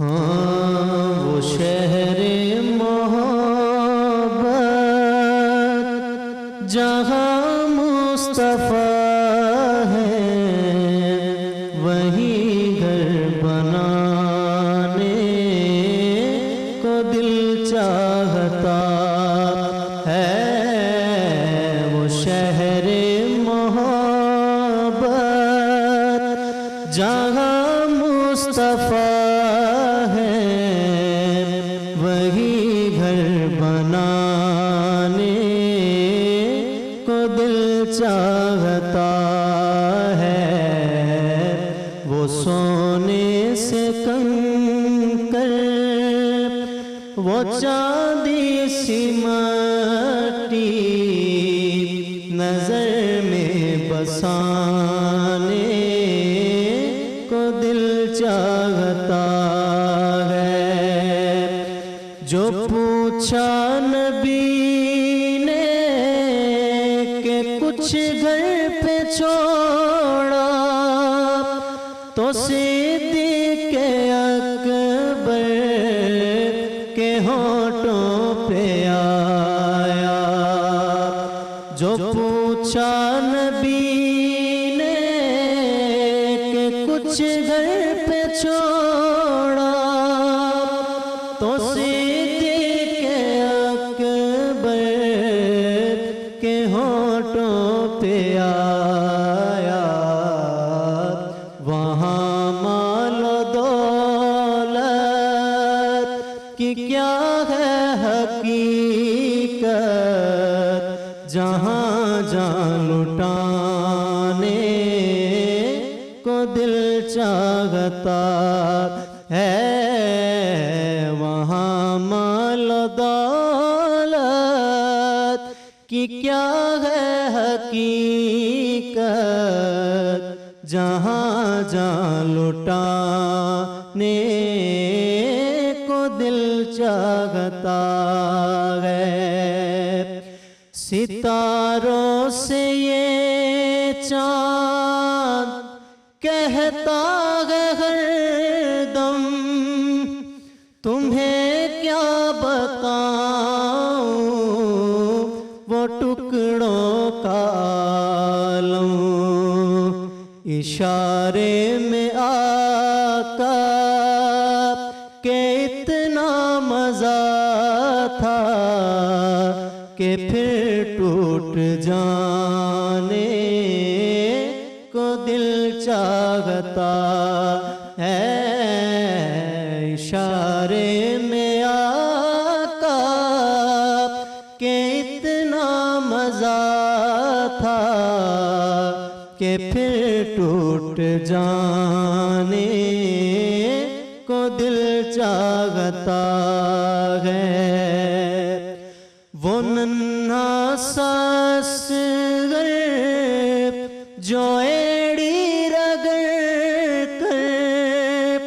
हाँ वो शहरे मोहब्बत जहाँ मुस्तफ़ा है, वही घर बनाने को दिल चाहता है। वो शहरे मोहब्बत जहाँ मुस्तफ़ा है, वही घर बनाने को दिल चाहता है। वो सोने से कंकर, वो चांदी सी माटी नजर में बसाने को दिल चाहता है। जो पूछा नबी ने कि कुछ घर पे छोड़ा, तो सिद्दीक़ अकबर के होठों पे आया। जो पूछा नबी ने कि कुछ घर पे छोड़ा, तो सिद्दीक़ अकबर के होठों पे आया। वहाँ मालो दौलत कि क्या है हकीकत, जहाँ जान लुटाने को दिल चाहता है। वहाँ माल दौलत कि क्या है हकीकत, जहाँ जान लुटाने को दिल चाहता है। सितारों से ये चाँद कहता है हरदम, तुम्हें क्या बताऊं वो टुकड़ों का आलम। इशारे में आका के इतना मजा था कि फिर टूट जाने को दिल चाहता है। इशारे में आका के इतना मजा था कि फिर टूट जाने को दिल चाहता है। वो नन्हा सा असगर जो एड़ी रगड़ कर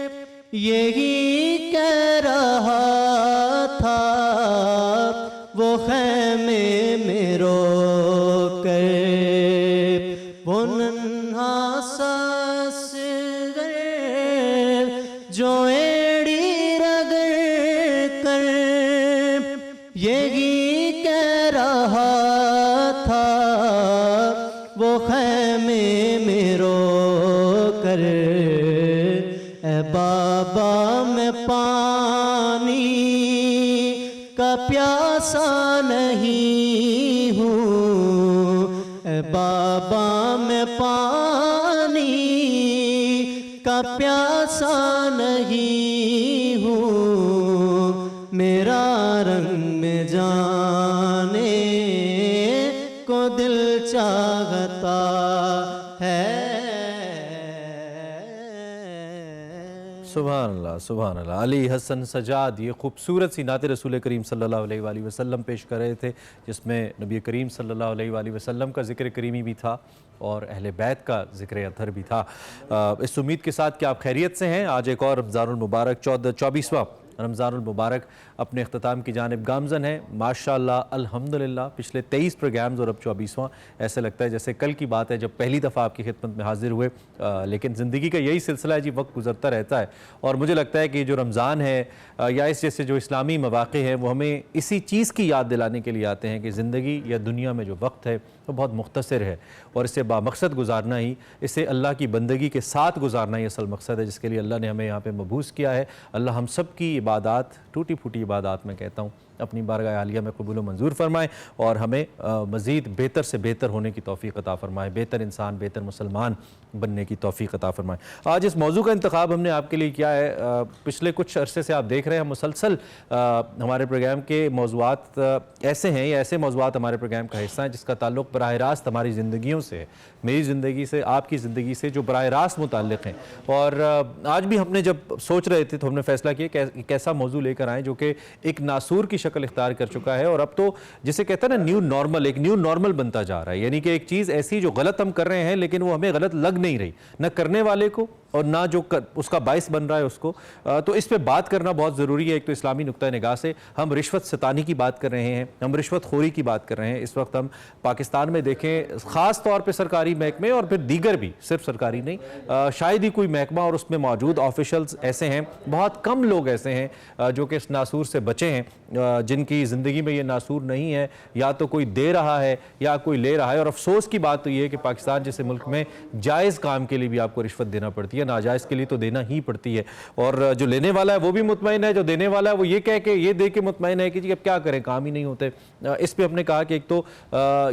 यही कह रहा था, वो खैमे में रो कर। वो नन्हा सा असगर जो एड़ी रगड़ कर यही कह रहा था, वो खैमे में रो कर। ए बाबा मैं पानी का प्यासा नहीं हूँ, ए बाबा मैं पानी का प्यासा नहीं हूँ। मेरा रंग में जाने को दिल चाहता है। सुभान अल्लाह, सुभान अल्लाह। अली हसन सजाद ये खूबसूरत सी नात रसूल करीम सल्लल्लाहु अलैहि वसल्लम पेश कर रहे थे, जिसमें नबी करीम सल्लल्लाहु अलैहि वसल्लम का ज़िक्र करीमी भी था और अहले बैत का ज़िक्र अथर भी था। इस उम्मीद के साथ कि आप खैरियत से हैं, आज एक और रमज़ानुल मुबारक 24वां रमज़ानुल मुबारक अपने अख्ताम की जानिब गामज़न है। माशाअल्लाह अल्हम्दुलिल्लाह पिछले 23 प्रोग्राम्स और अब 24वां, ऐसे लगता है जैसे कल की बात है जब पहली दफ़ा आपकी खिदमत में हाजिर हुए। लेकिन ज़िंदगी का यही सिलसिला है जी, वक्त गुजरता रहता है और मुझे लगता है कि जो रमज़ान है या इस जैसे जो इस्लामी मवाक़े हैं वो हमें इसी चीज़ की याद दिलाने के लिए आते हैं कि ज़िंदगी या दुनिया में जो वक्त है वो बहुत मुख्तसर है और इसे बामकसद गुजारना ही, इसे अल्लाह की बंदगी के साथ गुजारना ही असल मकसद है जिसके लिए अल्लाह ने हमें यहाँ पे मबूस किया है। अल्लाह हम सब की इबादत, टूटी फूटी इबादत मैं कहता हूँ, अपनी बारगाह आलिया में कबूल मंजूर फरमाए और हमें मज़ीद बेहतर से बेहतर होने की तौफ़ीक़ अता फ़रमाए, बेहतर इंसान, बेहतर मुसलमान बनने की तौफ़ीक़ अता फ़रमाए। आज इस मौजू का इंतखाब हमने आपके लिए किया है। पिछले कुछ अरसे से आप देख रहे हैं मुसलसल हमारे प्रोग्राम के मौज़ूआत ऐसे हैं या ऐसे मौज़ूआत हमारे प्रोग्राम का हिस्सा हैं जिसका ताल्लुक़ बराह रास्त हमारी ज़िंदगियों से है, मेरी ज़िंदगी से, आपकी ज़िंदगी से, जो बराह रास्त मुताल्लिक़ हैं। और आज भी हमने जब सोच रहे थे तो हमने फ़ैसला किया कि कैसा मौजू लेकर आएँ जो कि एक नासूर की शक्ल इख्तियार कर चुका है और अब तो जिसे कहते हैं ना न्यू नॉर्मल, एक न्यू नॉर्मल बनता जा रहा है। यानी कि एक चीज़ ऐसी जो गलत हम कर रहे हैं लेकिन वो हमें गलत लग नहीं रही, न करने वाले को और ना जो उसका बाइस बन रहा है उसको। तो इस पे बात करना बहुत ज़रूरी है। एक तो इस्लामी नुक्ता निगाह से हम रिश्वत सतानी की बात कर रहे हैं, हम रिश्वत खोरी की बात कर रहे हैं। इस वक्त हम पाकिस्तान में देखें ख़ास तौर पे सरकारी महकमे और फिर दीगर भी, सिर्फ सरकारी नहीं, शायद ही कोई महकमा और उसमें मौजूद ऑफिशल्स ऐसे हैं, बहुत कम लोग ऐसे हैं जो कि इस नासूर से बचे हैं, जिनकी ज़िंदगी में ये नासूर नहीं है। या तो कोई दे रहा है या कोई ले रहा है। और अफसोस की बात तो ये है कि पाकिस्तान जैसे मुल्क में जायज़ काम के लिए भी आपको रिश्वत देना पड़ती है, नाजायज़ के लिए तो देना ही पड़ती है। और जो लेने वाला है वो भी मुतमईन है, जो देने वाला है वो ये कह के, ये दे के मुतमईन है कि जी अब क्या करें, काम ही नहीं होते। इस पे हमने कहा कि एक तो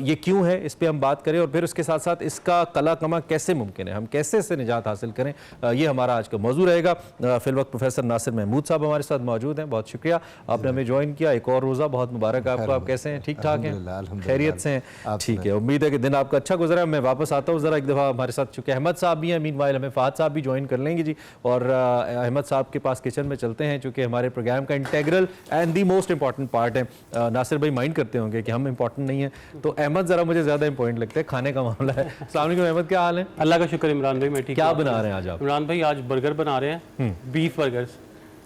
ये क्यों है, इस पे हम बात करें और फिर उसके साथ साथ इसका कला कमा कैसे मुमकिन है, हम कैसे इससे निजात हासिल करें, ये हमारा आज का मौजू रहेगा। फिल वक्त प्रोफेसर नासिर महमूद साहब हमारे साथ मौजूद हैं। बहुत शुक्रिया आपने हमें ज्वाइन किया। एक और रोज़ा बहुत मुबारक आपको। आप कैसे हैं? ठीक ठाक हैं, खैरियत से हैं? ठीक है, उम्मीद है कि दिन आपका अच्छा गुजरा। मैं वापस आता हूँ ज़रा एक दफ़ा हमारे साथ, चूँकि अहमद साहब भी हैं, मीनवाइल हमें फ़ाहद साहब भी ज्वाइन कर लेंगे जी। और अहमद साहब के पास किचन में चलते हैं चूँकि हमारे प्रोग्राम का integral and the most important part है। नासिर भाई माइंड करते होंगे कि हम इंपॉर्टेंट नहीं है, तो अहमद ज़रा मुझे ज़्यादा इंपॉर्टेंट लगता है, खाने का मामला है। अस्सलाम वालेकुम अहमद, क्या हाल है? अल्लाह का शुक्र इमरान भाई, मैं ठीक। क्या बना रहे हैं आज आप? इमरान भाई आज बर्गर बना रहे हैं, बीफ बर्गर्स।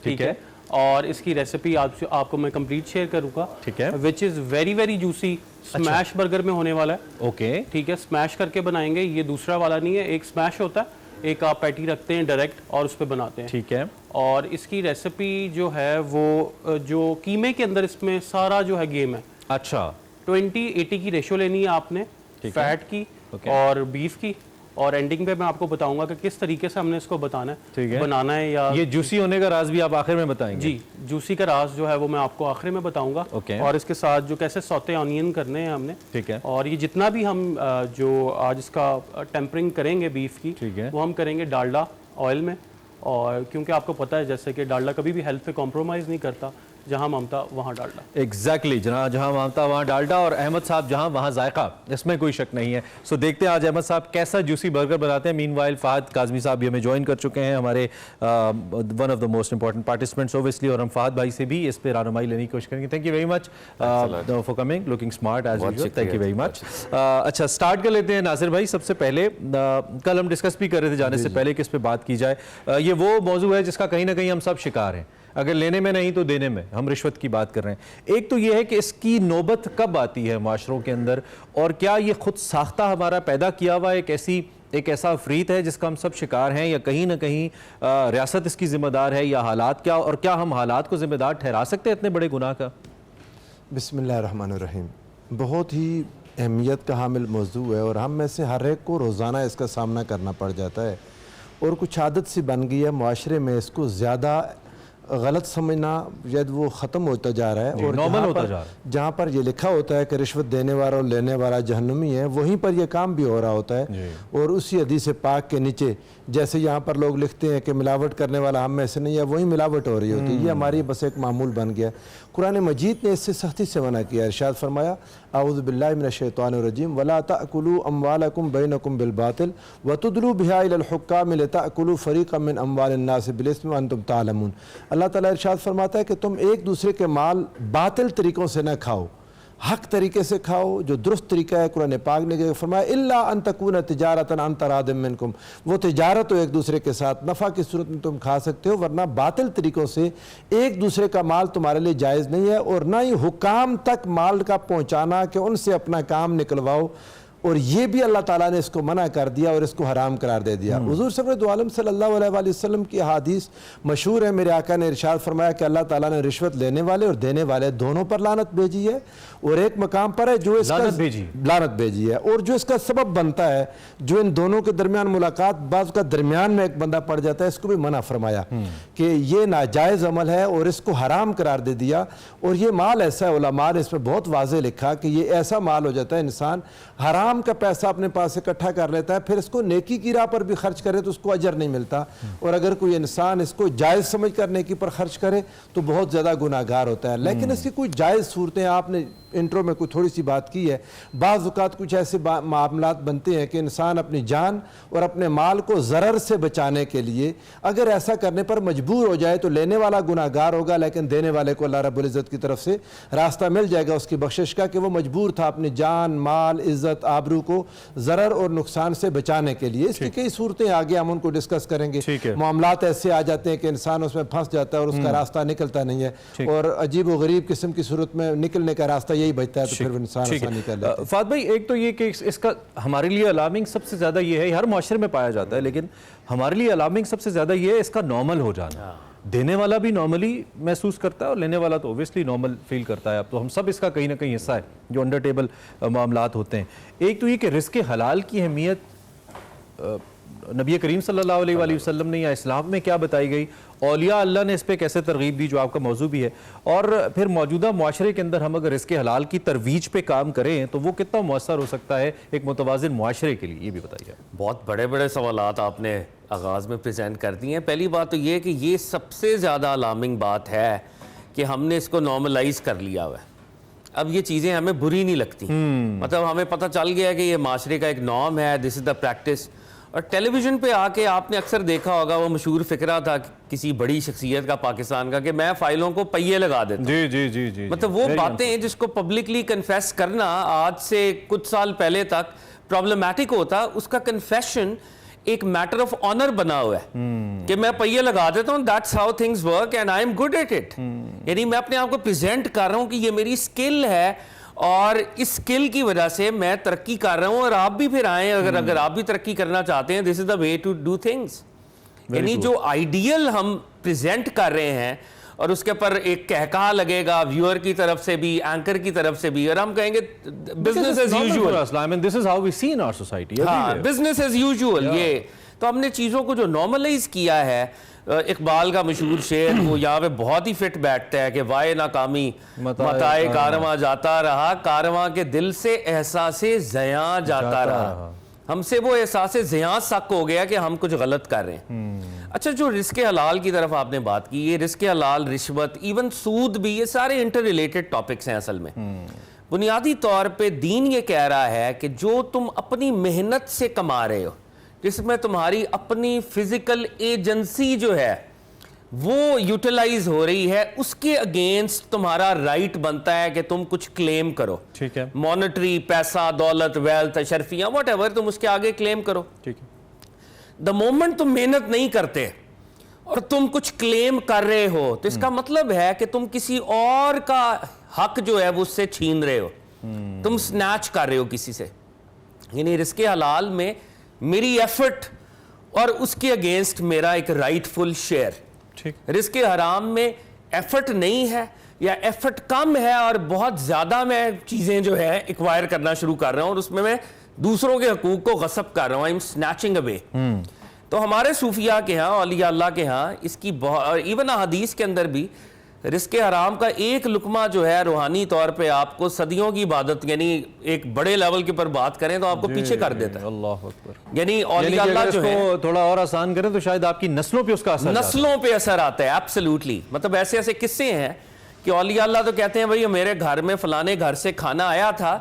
ठीक है, और इसकी रेसिपी आपको मैं कंप्लीट शेयर करूंगा। ठीक है, which is very very juicy. Smash burger में होने वाला है। ओके, ठीक है, स्मैश करके बनाएंगे, ये दूसरा वाला नहीं है। एक स्मैश होता है, एक आप पैटी रखते हैं डायरेक्ट और उस पर बनाते हैं। ठीक है, और इसकी रेसिपी जो है वो जो कीमे के अंदर इसमें सारा जो है गेम है। अच्छा, 20-80 की रेशो लेनी है आपने, फैट की और बीफ की, और एंडिंग पे मैं आपको बताऊंगा कि किस तरीके से हमने इसको बनाना है या ये जूसी होने का राज भी आप आखिर में बताएंगे? जी, जूसी का राज जो है वो मैं आपको आखिर में बताऊंगा। और इसके साथ जो कैसे सौते ऑनियन करने हैं हमने। ठीक है, और ये जितना भी हम जो आज इसका टेम्परिंग करेंगे बीफ की, वो हम करेंगे डालडा ऑयल में। और क्योंकि आपको पता है जैसे कि डालडा कभी भी हेल्थ पे कॉम्प्रोमाइज़ नहीं करता, जहां ममता वहां डालडा। एग्जैक्टली, जहां ममता वहां डालडा, और अहमद साहब जहां वहां जायका, इसमें कोई शक नहीं है। सो देखते हैं आज अहमद साहब कैसा जूसी बर्गर बनाते हैं। मीनवाइल फहद काज़मी साहब भी हमें ज्वाइन कर चुके हैं, हमारे one of the most important participants obviously, और हम फहद भाई से भी इस पर रानुमाई लेने की कोशिश करेंगे। Thank you very much for coming, looking smart as usual. Thank you very much. अच्छा, स्टार्ट कर लेते हैं नासिर भाई। सबसे पहले कल हम डिस्कस भी कर रहे थे जाने से पहले कि इस पर बात की जाए। ये वो मौजू है जिसका कहीं ना कहीं हम सब शिकार हैं, अगर लेने में नहीं तो देने में। हम रिश्वत की बात कर रहे हैं। एक तो ये है कि इसकी नौबत कब आती है माशरों के अंदर, और क्या ये खुद साख्ता हमारा पैदा किया हुआ एक ऐसा अफरीत है जिसका हम सब शिकार हैं, या कहीं ना कहीं रियासत इसकी जिम्मेदार है या हालात, क्या, और क्या हम हालात को जिम्मेदार ठहरा सकते हैं इतने बड़े गुनाह का? बिस्मिल्लाहिर्रहमानिर्रहीम। बहुत ही अहमियत का हामिल मौजू है और हम में से हर एक को रोज़ाना इसका सामना करना पड़ जाता है, और कुछ आदत सी बन गई है माशरे में इसको ज़्यादा गलत समझना, जब वो ख़त्म होता जा रहा है। और नॉर्मल होता जा रहा है। जहाँ पर ये लिखा होता है कि रिश्वत देने वाला और लेने वाला जहन्नुमी है, वहीं पर यह काम भी हो रहा होता है। और उसी हदीस पाक के नीचे जैसे यहाँ पर लोग लिखते हैं कि मिलावट करने वाला हम में से नहीं है, वही मिलावट हो रही होती है। ये हमारी बस एक मामूल बन गया। कुरान मजीद ने इससे सख्ती से मना किया। इरशाद फरमाया, आऊज़ु बिल्लाहि मिनश शैतानिर रजीम, वला ताकुलू अम्वालकुम बैनकुम बिल बातिल व तुदलू बिहा इलल हुक्काम लिताकुलू फरीक़म मिन अम्वालिन नास बिल इस्म व अंतुम तालमून। अल्लाह ताला इरशाद फरमाता है कि तुम एक दूसरे के माल बातिल तरीक़ों से न खाओ। हक तरीके से खाओ, जो दुरुस्त तरीका है। कुरान पाक ने फरमाया इल्ला अन तकून तिजारतन अन तरादिम मिनकुम, वो तिजारत हो एक दूसरे के साथ, नफ़ा की सूरत में तुम खा सकते हो, वरना बातिल तरीक़ों से एक दूसरे का माल तुम्हारे लिए जायज़ नहीं है। और ना ही हुकाम तक माल का पहुँचाना कि उनसे अपना काम निकलवाओ, और ये भी अल्लाह ताला ने इसको मना कर दिया और इसको हराम करार दे दिया। हुज़ूर सरवर दो आलम सल्लल्लाहु अलैहि वसल्लम की हदीस मशहूर है, मेरे आका ने इरशाद फरमाया कि अल्लाह ताला ने रिश्वत लेने वाले और देने वाले दोनों पर लानत भेजी है, और एक मकाम पर है जो इसका लानत भेजी है, और जो इसका सबब बनता है, जो इन दोनों के दरमियान मुलाकात बाज़ का दरमियान में एक बंदा पड़ जाता है, इसको भी मना फरमाया कि ये नाजायज़ अमल है और इसको हराम करार दे दिया। और ये माल ऐसा है, उलमा ने इसमें बहुत वाज़ेह लिखा कि ये ऐसा माल हो जाता है, इंसान हराम का पैसा अपने पास इकट्ठा कर लेता है, फिर इसको नेकी की राह पर भी खर्च करे तो उसको अजर नहीं मिलता, और अगर कोई इंसान इसको जायज़ समझ कर नेकी पर खर्च करे तो बहुत ज़्यादा गुनाहगार होता है। लेकिन इसकी कोई जायज़ सूरतें, आपने इंट्रो में कोई थोड़ी सी बात की है, बाज़ औक़ात कुछ ऐसे मामलात बनते हैं कि इंसान अपनी जान और अपने माल को ज़रर से बचाने के लिए अगर ऐसा करने पर मजबूर हो जाए तो लेने वाला गुनाहगार होगा, लेकिन देने वाले को अल्लाह रब्बुल इज़्ज़त की तरफ से रास्ता मिल जाएगा उसकी बख्शिश का, कि वो मजबूर था अपनी जान, माल, इज़्ज़त, आबरू को ज़रर और नुकसान से बचाने के लिए। इसकी कई सूरतें आगे हम उनको डिस्कस करेंगे। मामलात ऐसे आ जाते हैं कि इंसान उसमें फंस जाता है और उसका रास्ता निकलता नहीं है, और अजीब व गरीब किस्म की सूरत में निकलने का रास्ता यही बचता है, तो फिर इंसान आसानी कर लेता है। फात भाई, एक तो ये कि इसका हमारे लिए अलार्मिंग सबसे ज़्यादा ये है, हर माशरे में पाया जाता है, लेकिन हमारे लिए अलार्मिंग सबसे ज़्यादा ये है इसका नॉर्मल हो जाना। देने वाला भी नॉर्मली महसूस करता है और लेने वाला तो ओबियसली नॉर्मल फील करता है। अब तो हम सब इसका कहीं ना कहीं हिस्सा है, जो अंडर टेबल मामलात होते हैं। एक तो ये कि रिस्क हलाल की अहमियत नबी करीम सल्लल्लाहु अलैहि वसल्लम ने या इस्लाम में क्या बताई गई, औलिया अल्लाह ने इस पर कैसे तरगीब दी, जो आपका मौजू भी है, और फिर मौजूदा माशरे के अंदर हम अगर रिस्क हलाल की तरवीज पे काम करें तो वो कितना मौसर हो सकता है एक मुतवाज़िन माशरे के लिए, ये भी बताइए। बहुत बड़े बड़े सवालात आपने आगाज़ में प्रेजेंट कर दिए हैं। पहली बात तो ये कि ये सबसे ज़्यादा अलार्मिंग बात है कि हमने इसको नॉर्मलाइज कर लिया हुआ है। अब ये चीज़ें हमें बुरी नहीं लगती, मतलब हमें पता चल गया है कि ये माशरे का एक नॉर्म है, दिस इज़ द प्रैक्टिस। और टेलीविज़न पे आके आपने अक्सर देखा होगा, वो मशहूर फ़िक्रा था किसी बड़ी शख्सियत का पाकिस्तान का, कि मैं फ़ाइलों को पहिए लगा देता हूं। जी जी जी जी, मतलब वो बातें जिसको पब्लिकली कन्फेस करना आज से कुछ साल पहले तक प्रॉब्लमैटिक होता, उसका कन्फेशन एक मैटर ऑफ ऑनर बना हुआ है कि मैं पहिए लगा देता हूँ, that's how things work and I am good at it. यानी मैं अपने आप को प्रेजेंट कर रहा हूँ कि ये मेरी स्किल है और इस स्किल की वजह से मैं तरक्की कर रहा हूँ, और आप भी फिर आए अगर आप भी तरक्की करना चाहते हैं, this is the way to do things. यानी जो आइडियल हम प्रेजेंट कर रहे हैं और उसके ऊपर एक कहकहा लगेगा व्यूअर की तरफ से भी, एंकर की तरफ से भी, और हम कहेंगे business as usual, this is how we see in our society, business as usual. ये तो हमने चीज़ों को जो नॉर्मलाइज किया है। इकबाल का मशहूर शेर वो यहाँ पे बहुत ही फिट बैठता है कि वाए नाकामी मताए कारवां जाता रहा, कारवां के दिल से एहसासे ज़ियां जाता रहा। हमसे वो एहसासे ज़ियां शक हो गया कि हम कुछ गलत कर रहे हैं। अच्छा, जो रिस्क हलाल की तरफ आपने बात की, ये रिस्क हलाल, रिश्वत, इवन सूद भी, ये सारे इंटर रिलेटेड टॉपिक्स हैं असल में। बुनियादी तौर पे दीन ये कह रहा है कि जो तुम अपनी मेहनत से कमा रहे हो, जिसमें तुम्हारी अपनी फिजिकल एजेंसी जो है वो यूटिलाइज हो रही है, उसके अगेंस्ट तुम्हारा राइट बनता है कि तुम कुछ क्लेम करो। ठीक है, मॉनेटरी, पैसा, दौलत, वेल्थ, अशरफियां, व्हाटएवर, तुम उसके आगे क्लेम करो। ठीक है। द मोमेंट तुम मेहनत नहीं करते और तुम कुछ क्लेम कर रहे हो, तो इसका मतलब है कि तुम किसी और का हक जो है वो उससे छीन रहे हो, तुम स्नैच कर रहे हो किसी से। यानी रिस्क हलाल में मेरी एफर्ट और उसके अगेंस्ट मेरा एक राइटफुल शेयर। ठीक। रिस्क हराम में एफर्ट नहीं है या एफर्ट कम है और बहुत ज़्यादा मैं चीज़ें जो है एक्वायर करना शुरू कर रहा हूँ और उसमें मैं दूसरों के हकूक को गसब कर रहा हूँ, आई एम स्नैचिंग अवे। तो हमारे सूफिया के यहाँ, औलिया अल्लाह के यहाँ इसकी बहुत, इवन हदीस के अंदर भी रिस्क हराम का एक लुकमा जो है रूहानी तौर पे आपको सदियों की इबादत, यानी एक बड़े लेवल के ऊपर बात करें तो आपको पीछे कर देता है। अल्लाह अकबर। यानी औलिया अल्लाह जो है, थोड़ा और आसान करें तो शायद आपकी नस्लों पे उसका असर, नस्लों पे असर आता है। एब्सोल्युटली, मतलब ऐसे ऐसे किस्से हैं कि औलिया अल्लाह तो कहते हैं भाई मेरे घर में फलाने घर से खाना आया था,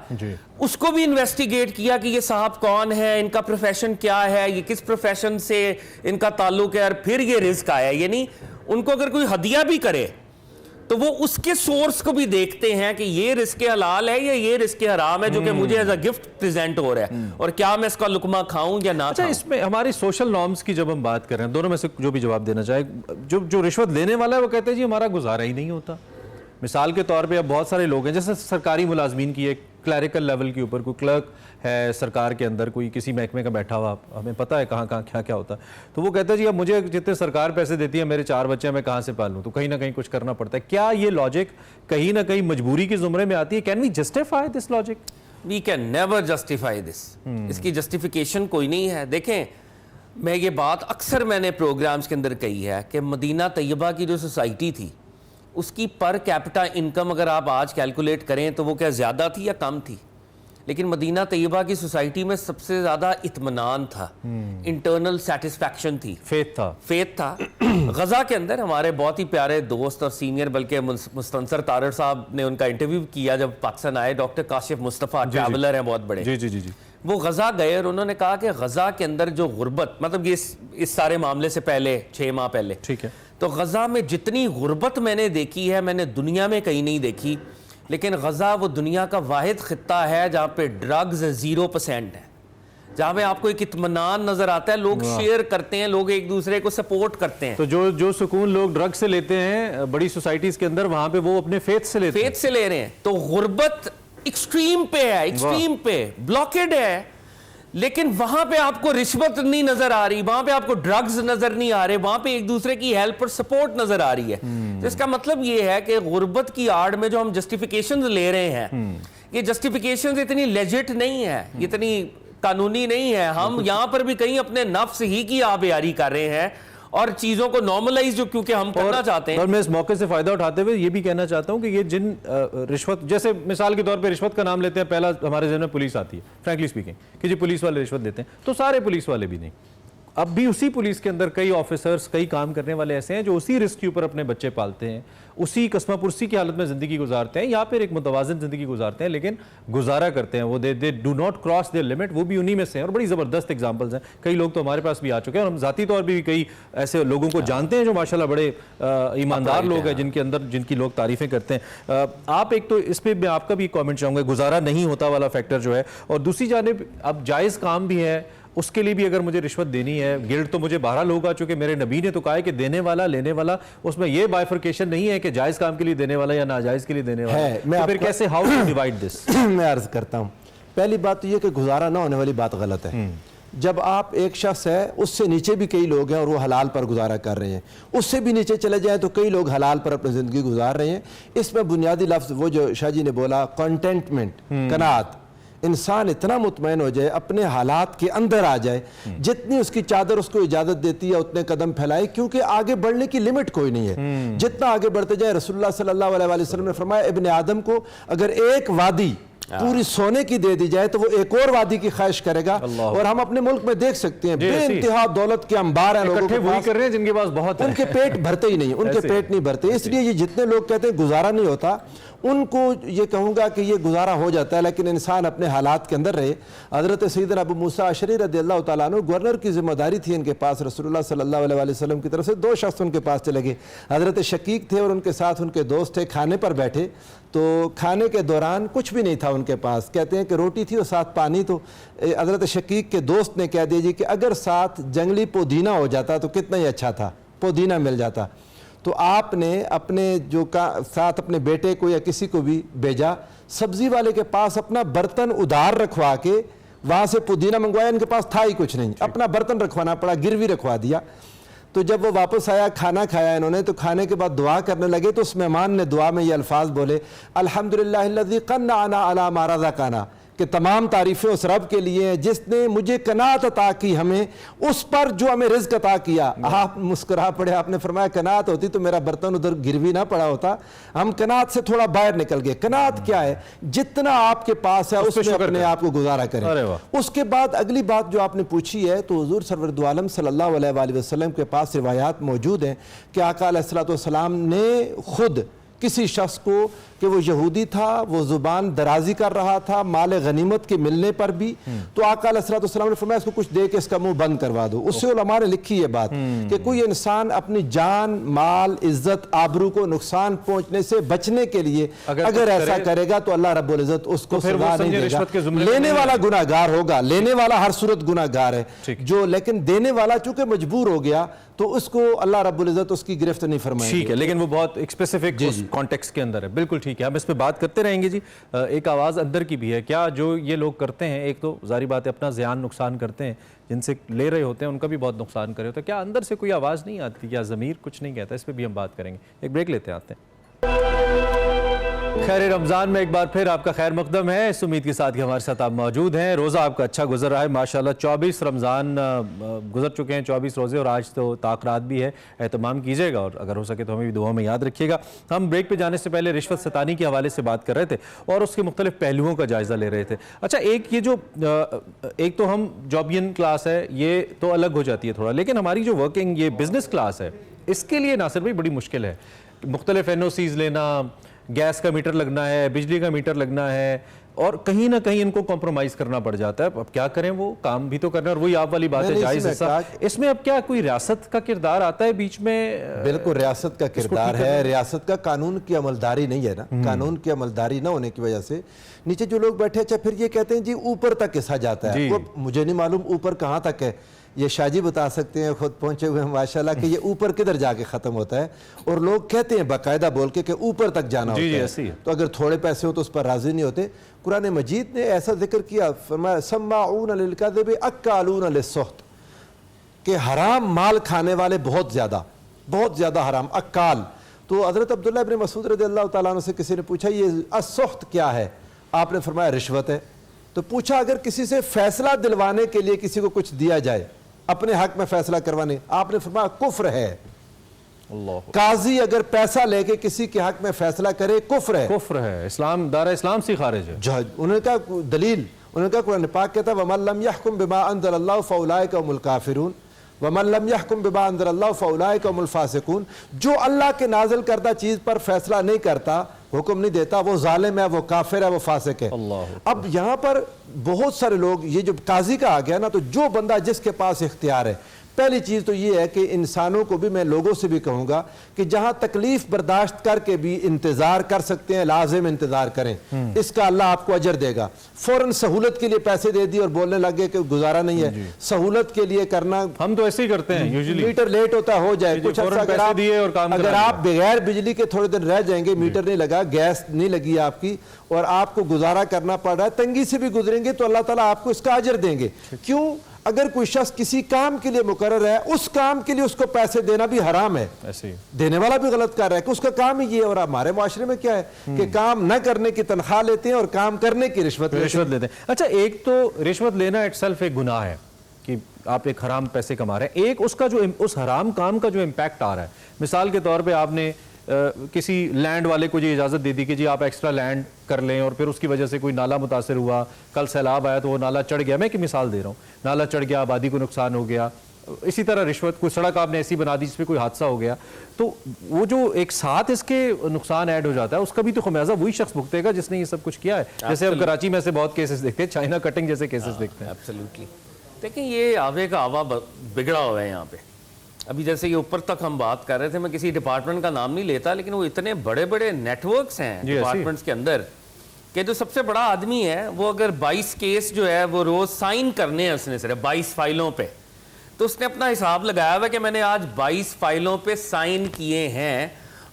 उसको भी इन्वेस्टिगेट किया कि ये साहब कौन है, इनका प्रोफेशन क्या है, ये किस प्रोफेशन से इनका ताल्लुक है, और फिर ये रिस्क आया। यानी उनको अगर कोई हदिया भी करे तो वो उसके सोर्स को भी देखते हैं कि ये रिस्क हलाल है या ये रिस्क हराम है जो कि मुझे एज अ गिफ्ट प्रेजेंट हो रहा है, और क्या मैं इसका लुकमा खाऊं या ना। अच्छा, इसमें हमारी सोशल नॉर्म्स की जब हम बात कर रहे हैं, दोनों में से जो भी जवाब देना चाहे, जो रिश्वत लेने वाला है वो कहते हैं जी हमारा गुजारा ही नहीं होता। मिसाल के तौर पे अब बहुत सारे लोग हैं, जैसे सरकारी मुलाजमीन की एक क्लैरिकल लेवल के ऊपर कोई क्लर्क है सरकार के अंदर, कोई किसी महकमे का बैठा हुआ, हमें पता है कहाँ कहाँ क्या क्या होता है, तो वो कहता है जी अब मुझे जितने सरकार पैसे देती है, मेरे 4 बच्चे हैं, मैं कहाँ से पालूं, तो कहीं ना कहीं कुछ करना पड़ता है। क्या ये लॉजिक कहीं ना कहीं मजबूरी के जुमरे में आती है? Can we justify this logic? We can never justify this. इसकी जस्टिफिकेशन कोई नहीं है। देखें, मैं ये बात अक्सर मैंने प्रोग्राम्स के अंदर कही है कि मदीना तैयबा की जो सोसाइटी थी उसकी पर कैपिटा इनकम अगर आप आज कैलकुलेट करें तो वो क्या ज़्यादा थी या कम थी, लेकिन मदीना तैयबा की सोसाइटी में सबसे ज़्यादा इत्मीनान था, इंटरनल सेटिस्फैक्शन थी, फेथ था। गज़ा के अंदर हमारे बहुत ही प्यारे दोस्त और सीनियर, बल्कि मुस्तनसर तारड़ साहब ने उनका इंटरव्यू किया जब पाकिस्तान आए, डॉक्टर काशिफ मुस्तफ़ा ट्रैवलर हैं बहुत बड़े, जी जी जी जी, वो गज़ा गए और उन्होंने कहा कि गज़ा के अंदर जो गुर्बत, मतलब ये इस सारे मामले से पहले 6 माह पहले, ठीक है, तो गज़ा में जितनी गुर्बत मैंने देखी है मैंने दुनिया में कहीं नहीं देखी। लेकिन गज़ा वो दुनिया का वाहिद खित्ता है जहाँ पे ड्रग्स 0% है, जहाँ पे आपको एक इत्मीनान नजर आता है, लोग शेयर करते हैं, लोग एक दूसरे को सपोर्ट करते हैं। तो जो सुकून लोग ड्रग्स से लेते हैं बड़ी सोसाइटीज के अंदर, वहां पे वो अपने फेथ से ले रहे हैं। तो गुर्बत एक्सट्रीम पे है, एक्सट्रीम पे ब्लॉकेड है, लेकिन वहां पे आपको रिश्वत नहीं नजर आ रही, वहां पे आपको ड्रग्स नजर नहीं आ रहे, वहां पे एक दूसरे की हेल्प और सपोर्ट नजर आ रही है। तो इसका मतलब ये है कि गुर्बत की आड़ में जो हम जस्टिफिकेशंस ले रहे हैं, ये जस्टिफिकेशंस इतनी लेजिट नहीं है, इतनी कानूनी नहीं है। हम यहाँ पर भी कहीं अपने नफ्स ही की आबयारी कर रहे हैं और चीजों को नॉर्मलाइज जो क्योंकि हम करना चाहते हैं। और मैं इस मौके से फायदा उठाते हुए ये भी कहना चाहता हूं कि ये जिन रिश्वत, जैसे मिसाल के तौर पे रिश्वत का नाम लेते हैं, पहला हमारे जहन में पुलिस आती है, फ्रैंकली स्पीकिंग, कि जी पुलिस वाले रिश्वत देते हैं, तो सारे पुलिस वाले भी नहीं। अब भी उसी पुलिस के अंदर कई ऑफिसर्स, कई काम करने वाले ऐसे हैं जो उसी रिस्क के ऊपर अपने बच्चे पालते हैं, उसी कस्मापुरसी की हालत में ज़िंदगी गुजारते हैं, या फिर एक मुतवाज़िन ज़िंदगी गुजारते हैं, लेकिन गुजारा करते हैं, वो they do not cross their limit. वो भी उन्हीं में से हैं और बड़ी ज़बरदस्त एग्जांपल्स हैं। कई लोग तो हमारे पास भी आ चुके हैं और हम ज़ाती तौर पर भी कई ऐसे लोगों को जानते हैं जो माशाल्लाह बड़े ईमानदार लोग हैं, जिनके अंदर जिनकी लोग तारीफ़ें करते हैं। आप एक तो इस पर मैं आपका भी कॉमेंट चाहूँगा, गुजारा नहीं होता वाला फैक्टर जो है, और दूसरी जानिब अब जायज़ काम भी है, उसके लिए भी अगर मुझे रिश्वत देनी है, गिल्ड तो मुझे 12 लोग आ चुके, मेरे नबी ने तो कहा है कि देने वाला लेने वाला, उसमें ये बाइफर्केशन नहीं है कि जायज़ काम के लिए देने वाला या नाजायज़ के लिए देने वाला है। तो फिर कैसे, हाउ टू डिवाइड दिस? मैं अर्ज करता हूँ, पहली बात तो ये कि गुजारा ना होने वाली बात गलत है। जब आप एक शख्स है, उससे नीचे भी कई लोग हैं और वो हलाल पर गुजारा कर रहे हैं, उससे भी नीचे चले जाएं तो कई लोग हलाल पर अपनी ज़िंदगी गुजार रहे हैं। इसमें बुनियादी लफ्ज़ वो जो शाह जी ने बोला, कंटेंटमेंट, कनात, इंसान इतना मुतमईन हो जाए, अपने हालात के अंदर आ जाए, जितनी उसकी चादर उसको इजाजत देती है उतने कदम फैलाए, क्योंकि आगे बढ़ने की लिमिट कोई नहीं है। जितना आगे बढ़ते जाए, रसूलुल्लाह सल्लल्लाहु अलैहि वसल्लम ने फरमाया, इब्ने आदम को अगर एक वादी पूरी सोने की दे दी जाए तो वो एक और वादी की ख्वाहिश करेगा। और हम अपने मुल्क में देख सकते हैं बेइंतहा दौलत के अंबार हैं, लोगों के पास कर रहे हैं जिनके पास बहुत है, उनके पेट भरते ही नहीं, उनके पेट नहीं भरते। इसलिए ये जितने लोग कहते हैं गुजारा नहीं होता, उनको ये कहूँगा कि ये गुजारा हो जाता है, लेकिन इंसान अपने हालात के अंदर रहे। हज़रत सैयदना अबू मूसा अशरी रज़ियल्लाहु तआला अन्हु, गवर्नर की जिम्मेदारी थी इनके पास, रसूलुल्लाह सल्लल्लाहु अलैहि वसल्लम की तरफ से 2 शख्स उनके पास चले गए। हज़रत शकीक थे और उनके साथ उनके दोस्त थे, खाने पर बैठे, तो खाने के दौरान कुछ भी नहीं था उनके पास, कहते हैं कि रोटी थी और साथ पानी। तो हज़रत शकीक के दोस्त ने कह दिया जी कि अगर साथ जंगली पुदीना हो जाता तो कितना ही अच्छा था, पुदीना मिल जाता। तो आपने अपने जो का साथ अपने बेटे को या किसी को भी भेजा, सब्जी वाले के पास अपना बर्तन उधार रखवा के वहाँ से पुदीना मंगवाया, इनके पास था ही कुछ नहीं, अपना बर्तन रखवाना पड़ा, गिरवी रखवा दिया। तो जब वो वापस आया, खाना खाया इन्होंने, तो खाने के बाद दुआ करने लगे, तो उस मेहमान ने दुआ में ये अल्फाज बोले, अल्हम्दुलिल्लाहिल्लज़ी क़न्नअना अला मा रज़क़ना, कि तमाम तारीफ़ें उस रब के लिए हैं जिसने मुझे कनात अता की, हमें उस पर जो हमें रिज़्क़ अता किया। आप मुस्कुरा पड़े, आपने फरमाया कनात होती तो मेरा बर्तन उधर गिरवी ना पड़ा होता। हम कनात से थोड़ा बाहर निकल गए। कनात क्या है? जितना आपके पास है उसमें अपने आप को गुजारा करें। उसके बाद अगली बात जो आपने पूछी है, तो हुज़ूर सरवर दो आलम सल्लल्लाहु अलैहि वसल्लम के पास रिवायात मौजूद हैं कि आका अलैहिस्सलातु वस्सलाम ने खुद किसी शख्स को कि वो यहूदी था, वो जुबान दराजी कर रहा था माल गनीमत के मिलने पर भी, तो आका अलैहिस्सलाम ने फरमाया इसको कुछ दे के इसका मुंह बंद करवा दो। उससे उलमा ने लिखी ये बात कि कोई इंसान अपनी जान, माल, इज्जत, आबरू को नुकसान पहुंचने से बचने के लिए अगर ऐसा करेगा तो अल्लाह रब्बुल इज्जत उसको सजा नहीं देगा। लेने वाला गुनाहगार होगा, लेने वाला हर सूरत गुनाहगार है जो, लेकिन देने वाला चूंकि मजबूर हो गया तो उसको अल्लाह रब्बुल इज्जत उसकी गिरफ्त नहीं फरमाएगा। ठीक है, लेकिन वो बहुत एक स्पेसिफिक कॉन्टेक्स्ट के अंदर है। बिल्कुल ठीक है, हम इस पे बात करते रहेंगे जी। एक आवाज़ अंदर की भी है, क्या जो ये लोग करते हैं, एक तो जारी बात है अपना ज़ियान नुकसान करते हैं, जिनसे ले रहे होते हैं उनका भी बहुत नुकसान करे होता है, क्या अंदर से कोई आवाज़ नहीं आती, क्या ज़मीर कुछ नहीं कहता? इस पर भी हम बात करेंगे। एक ब्रेक लेते हैं, आते हैं। खैर रमज़ान में एक बार फिर आपका खैर मकदम है। इस उम्मीद के साथ कि हमारे साथ आप मौजूद हैं। रोज़ा आपका अच्छा गुजर रहा है माशाल्लाह। 24 रमज़ान गुजर चुके हैं, 24 रोज़े, और आज तो ताक़रात भी है। एहतमाम कीजिएगा और अगर हो सके तो हमें भी दुआ में याद रखिएगा। हम ब्रेक पे जाने से पहले रिश्वत सतानी के हवाले से बात कर रहे थे और उसके मुख्तलिफ पहलुओं का जायज़ा ले रहे थे। अच्छा, एक तो हम जॉबियन क्लास है, ये तो अलग हो जाती है थोड़ा, लेकिन हमारी जो वर्किंग ये बिज़नेस क्लास है, इसके लिए नासिर भाई बड़ी मुश्किल है। मुख्तलिफ NOCs लेना, गैस का मीटर लगना है, बिजली का मीटर लगना है, और कहीं ना कहीं इनको कॉम्प्रोमाइज़ करना पड़ जाता है। अब क्या करें, वो काम भी तो करना है, और वही आप वाली बात है जायज़ हिस्सा। इसमें अब क्या कोई रियासत का किरदार आता है बीच में? बिल्कुल रियासत का किरदार है। रियासत का कानून की अमलदारी नहीं है ना, कानून की अमलदारी ना होने की वजह से नीचे जो लोग बैठे, अच्छा फिर ये कहते हैं जी ऊपर तक किसा जाता है। वो मुझे नहीं मालूम ऊपर कहाँ तक है, ये शाहजी बता सकते हैं, खुद पहुंचे हुए हैं माशाल्लाह, कि ये ऊपर किधर जाके ख़त्म होता है। और लोग कहते हैं बाकायदा बोल के कि ऊपर तक जाना होता है, तो अगर थोड़े पैसे हो तो उस पर राज़ी नहीं होते। कुरान मजीद ने ऐसा जिक्र किया, फरमाया सम्माऊन लिल कज़िब अक्कालून लिस्सुहत, कि हराम माल खाने वाले बहुत ज़्यादा हराम, अक्काल। तो हज़रत अब्दुल्लाह इब्न मसूद रज़ियल्लाहु तआला अन्हु से किसी ने पूछा ये अस्सुहत क्या है? आपने फरमाया रिश्वत है। तो पूछा अगर किसी से फैसला दिलवाने के लिए किसी को कुछ दिया जाए, अपने हक में फैसला करवाने, आपने फरमाया कुफ्र है। काजी अगर पैसा लेके किसी के हक में फैसला करे, कुफ्र है, इस्लाम, दायरा इस्लाम से खारिज है। उन्होंने कहा दलील, उन्होंने कहा कुरान पाक कहता है वमन लम यहकुम बिमा अंज़लल्लाहु फउलाइका हुमुल काफिरून वमन लम यहकुम बिमा अंज़लल्लाहु फउलाइका हुमुल फासिकून। जो अल्लाह के नाजिल करदा चीज पर फैसला नहीं करता, हुक्म नहीं देता, वो जालिम है, वो काफिर है, वो फासिक है। अब यहाँ पर बहुत सारे लोग, ये जो काजी का आ गया ना, तो जो बंदा जिसके पास इख्तियार है, पहली चीज़ तो ये है कि इंसानों को भी, मैं लोगों से भी कहूँगा कि जहाँ तकलीफ बर्दाश्त करके भी इंतज़ार कर सकते हैं, लाजिम इंतज़ार करें, इसका अल्लाह आपको अजर देगा। फ़ौरन सहूलत के लिए पैसे दे दिए और बोलने लगे कि गुजारा नहीं है, सहूलत के लिए करना, हम तो ऐसे ही करते हैं यूजुअली। मीटर लेट होता हो जाए कुछ, अगर आप बगैर बिजली के थोड़े दिन रह जाएंगे, मीटर नहीं लगा, गैस नहीं लगी आपकी, और आपको गुजारा करना पड़ रहा है, तंगी से भी गुजरेंगे, तो अल्लाह ताला आपको इसका अजर देंगे। क्यों? अगर कोई शख्स किसी काम के लिए मुकर्रर है, उस काम के लिए उसको पैसे देना भी हराम है, ऐसे देने वाला भी गलत कर रहा है कि उसका काम ही ये। और हमारे माशरे में क्या है कि काम न करने की तनख्वाह लेते हैं और काम करने की रिश्वत लेते हैं। अच्छा, एक तो रिश्वत लेना इटसेल्फ एक गुनाह है कि आप एक हराम पैसे कमा रहे हैं, एक उसका जो उस हराम काम का जो इम्पैक्ट आ रहा है। मिसाल के तौर पर आपने किसी लैंड वाले को ये इजाज़त दे दी कि जी आप एक्स्ट्रा लैंड कर लें, और फिर उसकी वजह से कोई नाला मुतासर हुआ, कल सैलाब आया तो वो नाला चढ़ गया, मैं एक मिसाल दे रहा हूँ, नाला चढ़ गया, आबादी को नुकसान हो गया। इसी तरह रिश्वत, कोई सड़क आपने ऐसी बना दी जिसमें कोई हादसा हो गया, तो वो जो एक साथ इसके नुकसान ऐड हो जाता है, उसका भी तो खमियाजा वही शख्स भुगतेगा जिसने ये सब कुछ किया है। जैसे अब कराची में से बहुत केसेस देखते हैं, चाइना कटिंग जैसे केसेस देखते हैं। एब्सोल्युटली। देखिए ये आवे का आवा बिगड़ा हुआ है यहाँ पे। अभी जैसे ये ऊपर तक हम बात कर रहे थे, मैं किसी डिपार्टमेंट का नाम नहीं लेता, लेकिन वो इतने बड़े बड़े नेटवर्क्स हैं डिपार्टमेंट्स के अंदर कि जो सबसे बड़ा आदमी है वो अगर 22 केस जो है वो रोज साइन करने हैं उसने सिर्फ 22 फाइलों पे, तो उसने अपना हिसाब लगाया हुआ कि मैंने आज 22 फाइलों पे साइन किए हैं,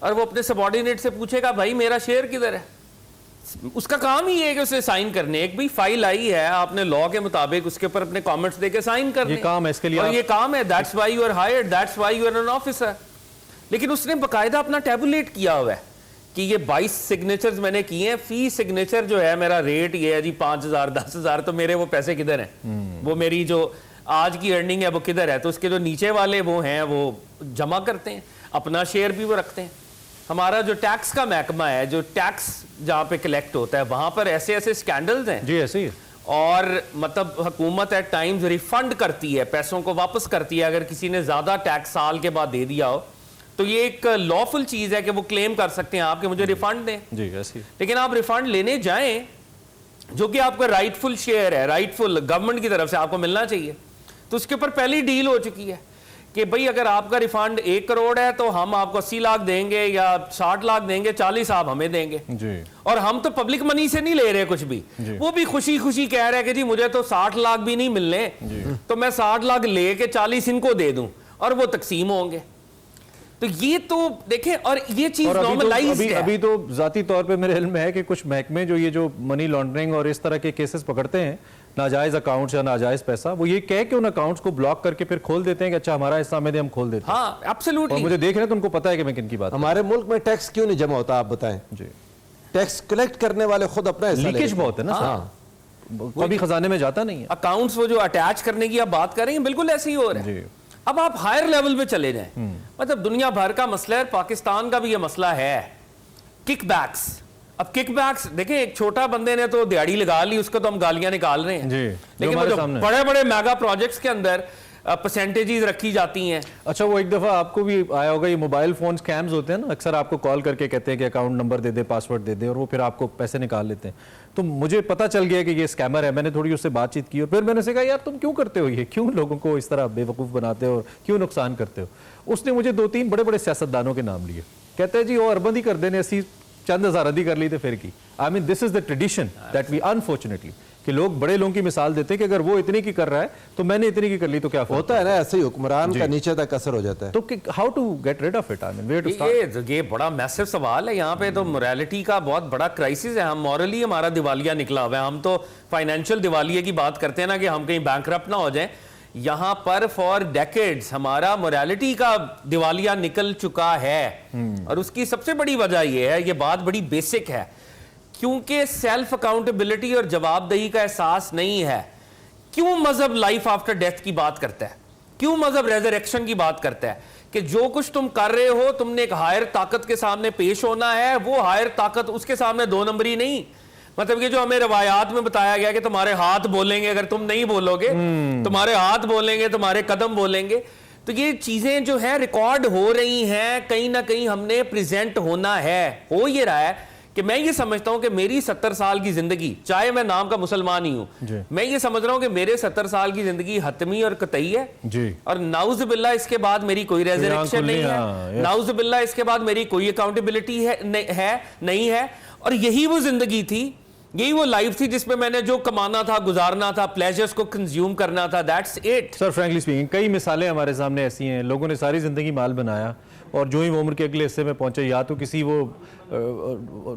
और वो अपने सबॉर्डिनेट से पूछेगा भाई मेरा शेयर किधर है। उसका काम ही है कि उसे साइन करने, एक भी फाइल आई है आपने लॉ के मुताबिक उसके ऊपर अपने कमेंट्स देके साइन करने, ये काम है इसके लिए, और ये काम है, that's why you are hired, that's why you are an officer. लेकिन उसने बकायदा अपना टैबुलेट किया हुआ है कि ये 22 सिग्नेचर्स मैंने किए हैं, फी सिग्नेचर जो है मेरा रेट ये है जी 5000 10,000, तो मेरे वो पैसे किधर हैं, वो मेरी जो आज की अर्निंग है वो किधर है। तो उसके जो नीचे वाले वो हैं वो जमा करते हैं, अपना शेयर भी वो रखते हैं। हमारा जो टैक्स का महकमा है, जो टैक्स जहाँ पे कलेक्ट होता है, वहां पर ऐसे ऐसे स्कैंडल्स हैं जी, ऐसे ही। और मतलब हुकूमत एट टाइम्स रिफंड करती है, पैसों को वापस करती है। अगर किसी ने ज्यादा टैक्स साल के बाद दे दिया हो तो ये एक लॉफुल चीज है कि वो क्लेम कर सकते हैं आपके मुझे रिफंड दें जी ऐसी। लेकिन आप रिफंड लेने जाएं जो कि आपका राइटफुल शेयर है, राइटफुल गवर्नमेंट की तरफ से आपको मिलना चाहिए, तो उसके ऊपर पहली डील हो चुकी है कि भाई अगर आपका रिफंड 1 करोड़ है तो हम आपको 80 लाख देंगे या 60 लाख देंगे, 40 आप हमें देंगे जी। और हम तो पब्लिक मनी से नहीं ले रहे कुछ भी, वो भी खुशी खुशी कह रहे हैं कि जी मुझे तो 60 लाख भी नहीं मिलने, तो मैं 60 लाख लेके 40 इनको दे दूं और वो तकसीम होंगे। तो ये तो देखें, और ये चीज नॉर्मलाइज्ड है। अभी तो जाती तौर पे मेरे इल्म में है कि कुछ महकमे जो ये जो मनी लॉन्ड्रिंग और इस तरह के केसेस पकड़ते हैं, नाजायज अकाउंट्स या नाजायज पैसा, वो ये कह के उन अकाउंट्स को ब्लॉक करके फिर खोल देते हैं कि अच्छा हमारा हिस्सा में दे, हम खोल देते हैं। हाँ एब्सोल्युटली। और मुझे देख रहे हैं तो उनको पता है कि मैं किन की बात। हमारे मुल्क में टैक्स क्यों नहीं जमा होता, आप बताएं। जी, टैक्स कलेक्ट करने वाले खुद अपना हिस्सा लीकेज बहुत है ना सर, कभी खजाने में जाता नहीं है। अकाउंट्स वो जो अटैच करने की आप बात कर रहे हैं बिल्कुल ऐसे ही हो रहा है। अब आप हायर लेवल पे चले जाएं, मतलब दुनिया भर का मसला है, पाकिस्तान का भी ये मसला है, किकबैक्स। अब किकबैक्स देखें, एक छोटा बंदे ने तो दिहाड़ी लगा ली, उसको तो हम गालियां निकाल रहे हैं जी, लेकिन वो जो बड़े बड़े मेगा प्रोजेक्ट्स के अंदर परसेंटेजेस रखी जाती हैं। अच्छा, वो एक दफ़ा आपको भी आया होगा, ये मोबाइल फोन स्कैम्स होते हैं ना, अक्सर आपको कॉल करके कहते हैं कि अकाउंट नंबर दे दे, पासवर्ड दे दे, और वो फिर आपको पैसे निकाल लेते हैं। तो मुझे पता चल गया कि ये स्कैमर है, मैंने थोड़ी उससे बातचीत की और फिर मैंने उसे कहा यार तुम क्यों करते हो ये, क्यों लोगों को इस तरह बेवकूफ़ बनाते हो और क्यों नुकसान करते हो। उसने मुझे 2-3 बड़े बड़े सियासतदानों के नाम लिए, कहते हैं जी वो अरबंद ही कर देने, ऐसी चंद हज़ार अदी कर ली थे फिर की। I mean this is the tradition that we unfortunately, कि लोग बड़े लोगों की मिसाल देते हैं कि अगर वो इतने की कर रहा है तो मैंने इतनी की कर ली तो क्या होता है ना, ऐसे ही हुक्मरान का नीचे तक असर हो जाता है। तो how to get rid of it, I mean where to start. ये बड़ा मैसिव सवाल है, यहाँ पे तो मोरालिटी का बहुत बड़ा क्राइसिस है। हम मॉरली हमारा दिवालिया निकला हुआ है, हम तो फाइनेंशियल दिवालिये की बात करते हैं ना कि हम कहीं बैंकरप्ट ना हो जाएं। यहाँ पर फॉर डेकेड्स हमारा मोरालिटी का दिवालिया निकल चुका है और उसकी सबसे बड़ी वजह यह है, ये बात बड़ी बेसिक है, क्योंकि सेल्फ अकाउंटेबिलिटी और जवाबदेही का एहसास नहीं है। क्यों मजहब लाइफ आफ्टर डेथ की बात करता है, क्यों मजहब रेजरेक्शन की बात करता है कि जो कुछ तुम कर रहे हो तुमने एक हायर ताकत के सामने पेश होना है, वो हायर ताकत उसके सामने 2 नंबरी नहीं। मतलब ये जो हमें रवायात में बताया गया कि तुम्हारे हाथ बोलेंगे, अगर तुम नहीं बोलोगे तुम्हारे हाथ बोलेंगे, तुम्हारे कदम बोलेंगे। तो ये चीजें जो है रिकॉर्ड हो रही हैं, कहीं ना कहीं हमने प्रेजेंट होना है। हो ये रहा है कि मैं ये समझता हूं कि मेरी 70 साल की जिंदगी, चाहे मैं नाम का मुसलमान ही हूं, मैं ये समझ रहा हूं कि मेरे 70 साल की जिंदगी हतमी और कतई है जी। और नाउज़ बिल्लाह इसके बाद मेरी कोई रेजरेक्शन नहीं है, नाउज़ बिल्लाह इसके बाद मेरी कोई अकाउंटेबिलिटी नहीं है। और यही वो जिंदगी थी, यही वो लाइफ थी जिसमें मैंने जो कमाना था, गुजारना था, प्लेजर्स को कंज्यूम करना था, that's it. Sir frankly speaking कई मिसालें हमारे सामने ऐसी हैं, लोगों ने सारी जिंदगी माल बनाया और जो ही वो उम्र के अगले हिस्से में पहुंचे, या तो किसी वो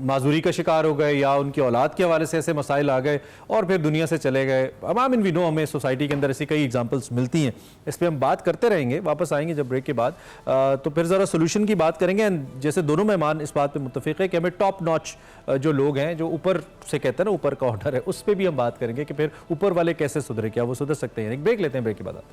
माजूरी का शिकार हो गए या उनकी औलाद के हवाले से ऐसे मसाइल आ गए और फिर दुनिया से चले गए। आई मीन वी नो, हमें सोसाइटी के अंदर ऐसी कई एग्जांपल्स मिलती हैं। इस पर हम बात करते रहेंगे, वापस आएंगे जब ब्रेक के बाद, तो फिर ज़रा सोल्यूशन की बात करेंगे। एंड जैसे दोनों मेहमान इस बात पर मुत्तफिक है कि हमें टॉप नॉच जो लोग हैं, जो ऊपर से कहते हैं ना ऊपर का ऑर्डर है, उस पर भी हम बात करेंगे कि फिर ऊपर वाले कैसे सुधरे, क्या वो सुधर सकते हैं। एक ब्रेक लेते हैं, ब्रेक के बाद आते हैं।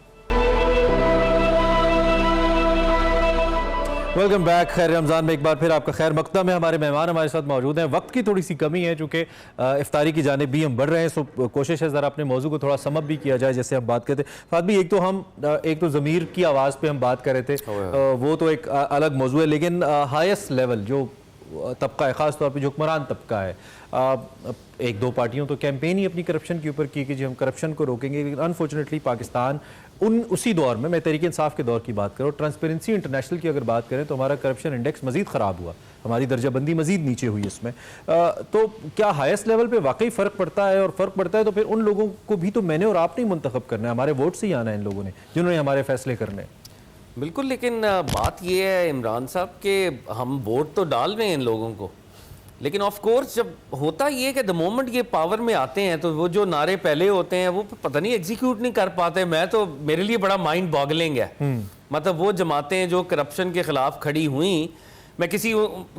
Welcome back. खैर रमज़ान में एक बार फिर आपका खैर मकदम है। हमारे मेहमान हमारे साथ मौजूद हैं। वक्त की थोड़ी सी कमी है चूँकि इफ्तारी की जानिब भी हम बढ़ रहे हैं, सो कोशिश है ज़रा अपने मौजू को थोड़ा समअप भी किया जाए। जैसे हम बात करते फात भी, एक तो ज़मीर की आवाज़ पे हम बात कर रहे थे, वो तो एक अलग मौजू है, लेकिन हाईएस्ट लेवल जो तबका है, ख़ास तौर पर जो हुक्मरान तबका है, 1-2 पार्टियों तो कैंपेन ही अपनी करप्शन के ऊपर की कि जी हम करप्शन को रोकेंगे। लेकिन अनफॉर्चुनेटली पाकिस्तान उसी दौर में, मैं तहरीक इंसाफ के दौर की बात करूँ, ट्रांसपेरेंसी इंटरनेशनल की अगर बात करें तो हमारा करप्शन इंडेक्स मज़ीद ख़राब हुआ, हमारी दर्जाबंदी मज़ीद नीचे हुई इसमें। तो क्या हाईएस्ट लेवल पे वाकई फ़र्क पड़ता है, और फ़र्क पड़ता है तो फिर उन लोगों को भी तो मैंने और आपने ही मुंतखब करना है, हमारे वोट से ही आना है इन लोगों ने जिन्होंने हमारे फैसले करने। बिल्कुल, लेकिन बात यह है इमरान साहब कि हम वोट तो डाल रहे हैं इन लोगों को, लेकिन ऑफ कोर्स जब होता ये है कि द मोमेंट ये पावर में आते हैं तो वो जो नारे पहले होते हैं वो पता नहीं एग्जीक्यूट नहीं कर पाते। मैं तो, मेरे लिए बड़ा माइंड बॉगलिंग है। मतलब वो जमातें जो करप्शन के खिलाफ खड़ी हुई, मैं किसी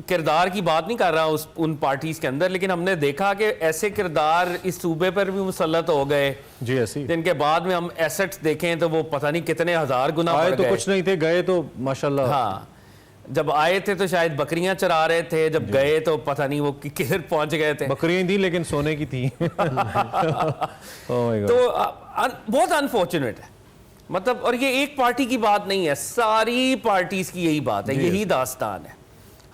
किरदार की बात नहीं कर रहा उन पार्टीज के अंदर, लेकिन हमने देखा कि ऐसे किरदार इस सूबे पर भी मुसल्लत हो गए जी, ऐसी जिनके बाद में हम एसेट्स देखें तो वो पता नहीं कितने हजार गुना आए तो कुछ नहीं थे, गए तो माशाल्लाह। हाँ, जब आए थे तो शायद बकरियां चरा रहे थे, जब गए तो पता नहीं वो किधर पहुंच गए थे। बकरियां थी लेकिन सोने की थी। तो बहुत अनफॉर्चुनेट है। मतलब, और ये एक पार्टी की बात नहीं है, सारी पार्टीज की यही बात है, यही दास्तान है।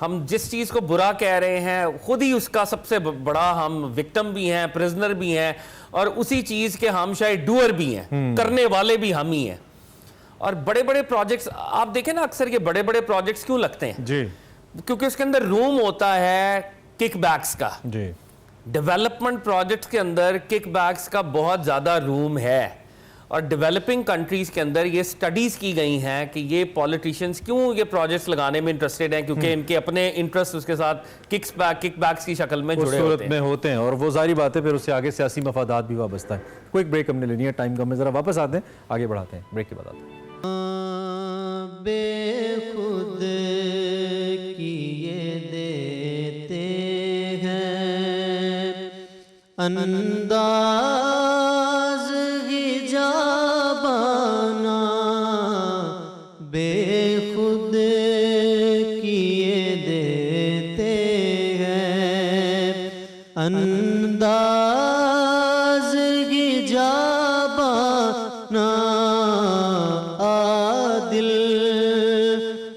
हम जिस चीज को बुरा कह रहे हैं खुद ही उसका सबसे बड़ा हम विक्टिम भी हैं, प्रिजनर भी हैं, और उसी चीज के हम शायद डूअर भी हैं, करने वाले भी हम ही हैं। और बड़े बड़े प्रोजेक्ट्स आप देखें ना, अक्सर ये बड़े बड़े प्रोजेक्ट्स क्यों लगते हैं जी, क्योंकि उसके अंदर रूम होता है किकबैक्स का। जी, डेवलपमेंट प्रोजेक्ट्स के अंदर किकबैक्स का बहुत ज़्यादा रूम है, और डेवलपिंग कंट्रीज़ के अंदर ये स्टडीज़ की गई हैं कि ये पॉलिटिशियंस क्यों ये प्रोजेक्ट्स लगाने में इंटरेस्टेड हैं, क्योंकि इनके अपने इंटरेस्ट उसके साथ किकबैक्स की शक्ल में जुड़े होते हैं, और वो सारी बातें फिर उससे आगे सियासी मफादात भी वाबस्ता है। क्विक ब्रेक हमने लेनी है, टाइम कम है, ज़रा वापस आते हैं, आगे बढ़ाते हैं, ब्रेक के बाद आते हैं। बेखुद किए देते हैं अंदाज हिजाबाना, बेखुद किए देते हैं अंदाज हिजाबाना, दिल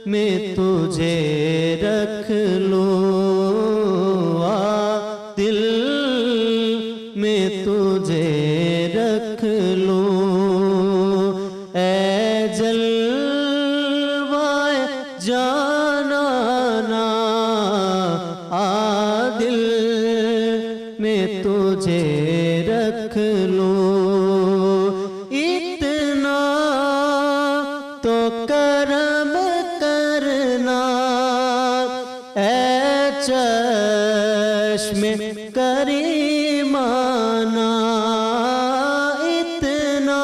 में तुझे रख लूं, दिल में तुझे रख लूं, ऐ जलवाए जानाना, दिल में तुझे रख लूं, इतना तो करम करना, ऐ चश्मे करीमाना, इतना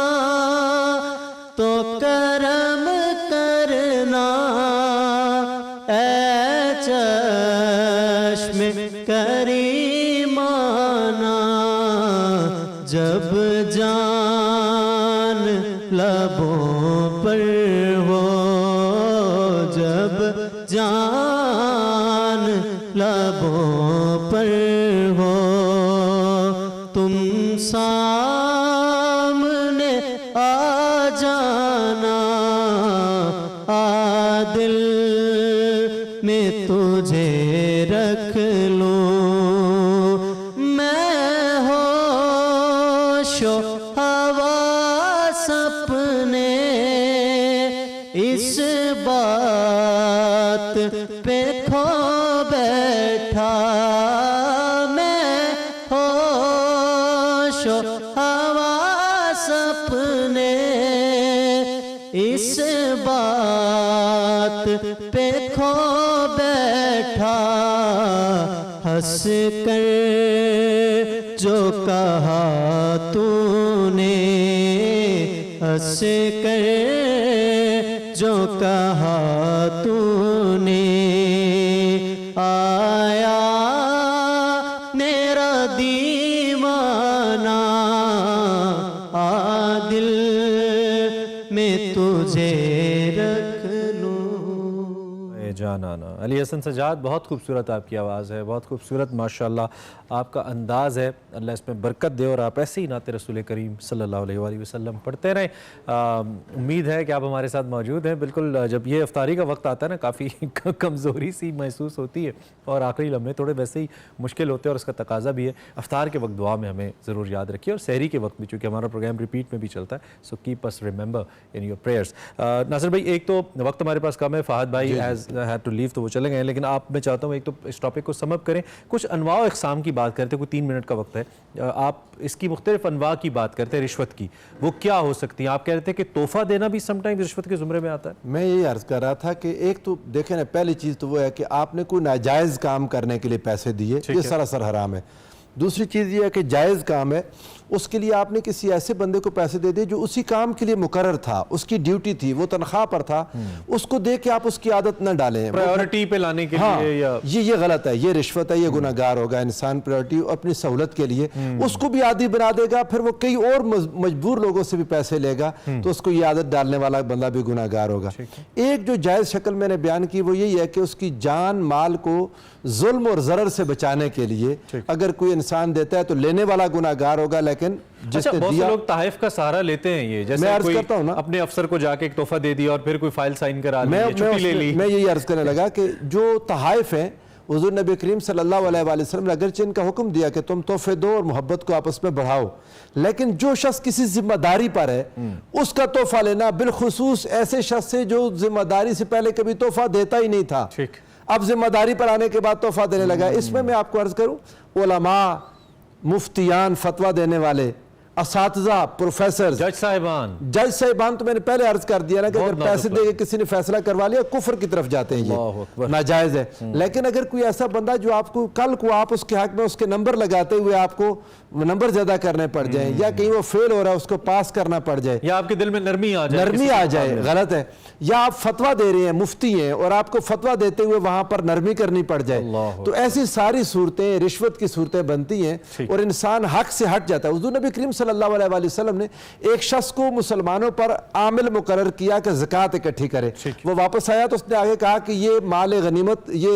तो करम करना, ऐ चश्मे करीमाना, जब जान लबों पर हो, जब जान लबों पर हो, तुम सामने आ जाना, दिल में तुझे रख लूं, मैं होशो हवास अपने इस बात पे खो बैठा, मैं होशो हवास अपने इस बात पे खो बैठा, हंस कर जो कहा तूने, हंस कर जो कहा तूने, आया मेरा दीवाना, दिल में तुझे रख लूं। जानाना। अली हसन सजाद, बहुत खूबसूरत आपकी आवाज़ है, बहुत खूबसूरत माशाल्लाह आपका अंदाज़ है, अल्लाह इसमें बरकत दे और आप ऐसे ही नाते रसूल करीम सल्लल्लाहु अलैहि वसल्लम पढ़ते रहें। उम्मीद है कि आप हमारे साथ मौजूद हैं। बिल्कुल जब ये इफ्तारी का वक्त आता है ना, काफ़ी कमज़ोरी सी महसूस होती है और आखिरी लम्हे थोड़े वैसे ही मुश्किल होते हैं और उसका तकाजा भी है। इफ्तार के वक्त दुआ में हमें ज़रूर याद रखिए और सहरी के वक्त भी, चूँकि हमारा प्रोग्राम रिपीट में भी चलता है, so keep us remember in your prayers. Nasir भाई, एक तो वक्त हमारे पास कम है, फ़हद भाई हैज़ हैड टू लीव तो वो चले गए, लेकिन आप, मैं चाहता हूँ एक तो इस टॉपिक को समअप करें, कुछ अनवा इक़साम की बात करते हैं, कोई 3 मिनट का वक्त है, आप इसकी मुख्तलिफ अनवा की बात करते हैं रिश्वत की, वो क्या हो सकती है? आप कह रहे थे कि तोहफा देना भी समटाइम्स रिश्वत के ज़ुमरे में आता है। मैं यही अर्ज़ कर रहा था कि एक तो देखें ना, पहली चीज़ तो वो है कि आपने कोई नाजायज़ काम करने के लिए पैसे दिए, ये सरासर हराम है। दूसरी चीज़ ये है कि जायज़ काम है, उसके लिए आपने किसी ऐसे बंदे को पैसे दे दिए जो उसी काम के लिए मुकर्रर था, उसकी ड्यूटी थी, वो तनख्वाह पर था, उसको दे के आप उसकी आदत न डालें प्रायोरिटी पे लाने के लिए। या ये गलत है, ये रिश्वत है, ये गुनाहगार होगा इंसान। प्रायोरिटी अपनी सहूलत के लिए उसको भी आदी बना देगा, फिर वो कई और मजबूर लोगों से भी पैसे लेगा, तो उसको ये आदत डालने वाला बंदा भी गुनाहगार होगा। एक जो जायज़ शक्ल मैंने बयान की वो यही है कि उसकी जान माल को जुल्म और ज़रर से बचाने के लिए अगर कोई इंसान देता है तो लेने वाला गुनाहगार होगा, लेकिन अच्छा, जिसने बहुत से दिया। लोग तहफ़ का सहारा लेते हैं, ये मैं जैसे अर्ज कोई करता हूं ना, अपने अफसर को जाके एक तोहफा दे दिया और फिर कोई फाइल साइन करा ली, छुट्टी ले ली। मैं यही अर्ज करने लगा कि जो तहाइफ हैं, हुज़ूर नबी करीम सल्लल्लाहु अलैहि वसल्लम ने अगरचे इनका हुक्म दिया कि तुम तोहफे दो और मोहब्बत को आपस में बढ़ाओ, लेकिन जो शख्स किसी जिम्मेदारी पर है उसका तोहफा लेना, बिलखुसूस ऐसे शख्स से जो जिम्मेदारी से पहले कभी तोहफा देता ही नहीं था, ठीक, अब जिम्मेदारी पर आने के बाद तोहफा देने लगा। इसमें मैं आपको अर्ज करूं, उलमा, मुफ्तियान, फतवा देने वाले, असातिज़ा, प्रोफेसर, जज साहिबान तो मैंने पहले अर्ज कर दिया ना कि बहुत अगर पैसे दे के किसी ने फैसला करवा लिया, कुफर की तरफ जाते हैं, ये नाजायज है। लेकिन अगर कोई ऐसा बंदा जो आपको कल को आप उसके हक में उसके नंबर लगाते हुए आपको नंबर ज्यादा करने पड़ जाए, या कहीं वो फेल हो रहा है उसको पास करना पड़ जाए, या आपके दिल में नरमी आ जाए, गलत है, या आप फतवा दे रहे हैं, मुफ्ती हैं और आपको फतवा देते हुए वहां पर नरमी करनी पड़ जाए, तो ऐसी सारी सूरतें रिश्वत की सूरतें बनती हैं और इंसान हक से हट जाता है। हुज़ूर नबी करीम सल्लल्लाहु अलैहि वसल्लम ने एक शख्स को मुसलमानों पर आमिल मुकर्रर किया कि ज़कात इकट्ठी करे। वो वापस आया तो उसने आगे कहा कि ये माल गनीमत ये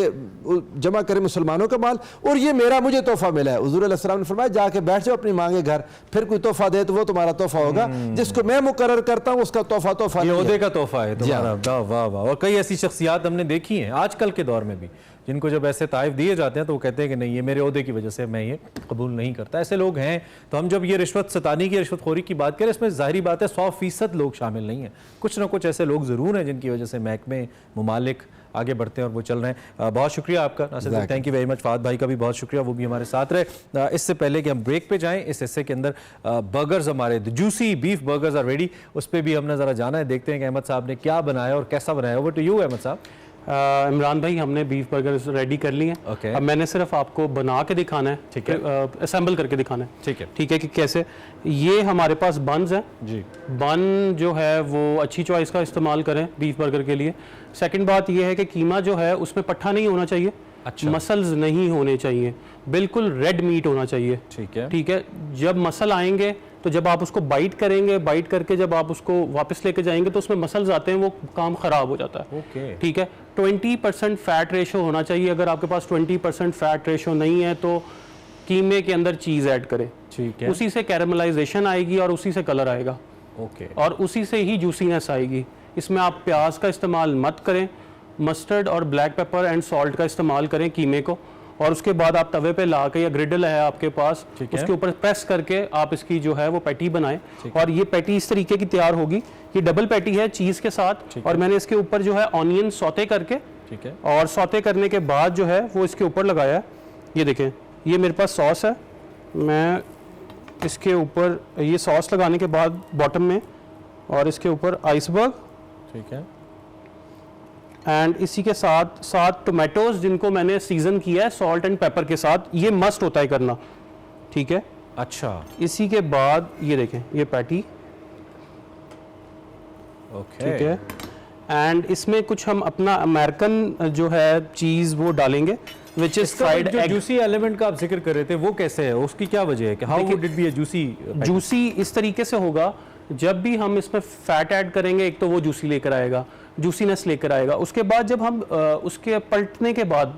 जमा करे मुसलमानों का माल और ये मेरा, मुझे तोहफा मिला है। हुज़ूर अलैहि सल्लम ने फरमाया जाके बैठ जाओ अपनी माँ के घर, फिर कोई तोहफा दे तो वो तुम्हारा तोहफा होगा, जिसको मैं मुकर्रर करता हूँ उसका तोहफा ओहदे का तोहफा है तुम्हारा। वाह वाह। और कई ऐसी शख्सियात हमने देखी हैं आजकल के दौर में भी, जिनको जब ऐसे ताइफ दिए जाते हैं तो वो कहते हैं कि नहीं, ये मेरे ओहदे की वजह से मैं ये कबूल नहीं करता। ऐसे लोग हैं। तो हम जब ये रिश्वत सतानी की, रिश्वतखोरी की बात करें, इसमें ज़ाहिरी बात है 100% लोग शामिल नहीं हैं, कुछ ना कुछ ऐसे लोग ज़रूर हैं जिनकी वजह से महकमे, ममालिक आगे बढ़ते हैं और वो चल रहे हैं। बहुत शुक्रिया आपका Nasir, thank you very much. फाद भाई का भी बहुत शुक्रिया, वो भी हमारे साथ रहे। इससे पहले कि हम ब्रेक पे जाएं, इस हिस्से के अंदर बर्गर्स, हमारे juicy beef burgers are ready, उस पर भी हमने ज़रा जाना है, देखते हैं कि अहमद साहब ने क्या बनाया और कैसा बनाया। ओवर टू यू अहमद साहब। इमरान भाई, हमने बीफ बर्गर्स रेडी कर लिए हैं। Okay. अब मैंने सिर्फ आपको बना के दिखाना है, ठीक है, असेंबल करके दिखाना है, ठीक है कि कैसे। ये हमारे पास बन्स हैं जी, बन जो है वो अच्छी चॉइस का इस्तेमाल करें बीफ बर्गर के लिए। सेकंड बात ये है कि कीमा जो है उसमें पट्ठा नहीं होना चाहिए, अच्छा, मसल्स नहीं होने चाहिए, बिल्कुल रेड मीट होना चाहिए। ठीक है। जब मसल आएंगे तो जब आप उसको बाइट करेंगे, बाइट करके जब आप उसको वापस लेके जाएंगे तो उसमें मसल्स आते हैं, वो काम खराब हो जाता है। ठीक है। 20% फैट रेशो होना चाहिए। अगर आपके पास 20% फैट रेशो नहीं है तो कीमे के अंदर चीज़ ऐड करें, ठीक है, उसी से कैरमलाइजेशन आएगी और उसी से कलर आएगा, और उसी से ही जूसीनेस आएगी। इसमें आप प्याज का इस्तेमाल मत करें, मस्टर्ड और ब्लैक पेपर एंड सॉल्ट का इस्तेमाल करें कीमे को, और उसके बाद आप तवे पे ला के, या ग्रिडल है आपके पास, उसके ऊपर प्रेस करके आप इसकी जो है वो पैटी बनाएं। और ये पैटी इस तरीके की तैयार होगी, ये डबल पैटी है चीज़ के साथ, और मैंने इसके ऊपर जो है ऑनियन सौते करके, ठीक है, और सौते करने के बाद जो है वो इसके ऊपर लगाया है। ये देखें, ये मेरे पास सॉस है, मैं इसके ऊपर ये सॉस लगाने के बाद बॉटम में, और इसके ऊपर आइसबर्ग, ठीक है, एंड इसी के साथ साथ टोमेटोज जिनको मैंने सीजन किया है सॉल्ट एंड पेपर के साथ, ये मस्ट होता है करना, ठीक है। अच्छा, इसी के बाद ये देखें, ये पैटी, ठीक है, एंड इसमें कुछ हम अपना अमेरिकन जो है चीज़ वो डालेंगे, which is fried egg. Juicy element का आप जिक्र कर रहे थे, वो कैसे है, उसकी क्या वजह है कि how would it be a juicy? Juicy इस तरीके से होगा, जब भी हम इसमें फैट ऐड करेंगे, एक तो वो जूसी लेकर आएगा, जूसीनेस लेकर आएगा। उसके बाद जब हम उसके पलटने के बाद,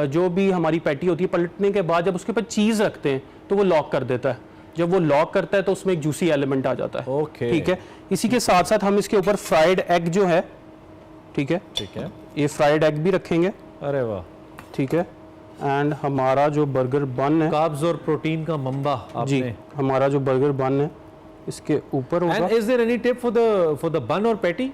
जो भी हमारी पैटी होती है, पलटने के बाद जब उसके ऊपर चीज़ रखते हैं तो वो लॉक कर देता है। जब वो लॉक करता है तो उसमें एक जूसी एलिमेंट आ जाता है। ठीक है। इसी के साथ साथ हम इसके ऊपर फ्राइड एग जो है, ठीक है, ये फ्राइड एग भी रखेंगे। अरे वाह, ठीक है। एंड हमारा जो बर्गर बन है, कार्ब्स और प्रोटीन का मंबा जी, हमारा जो बर्गर बन है इसके ऊपर होगा। And is there any tip for the bun और पैटी,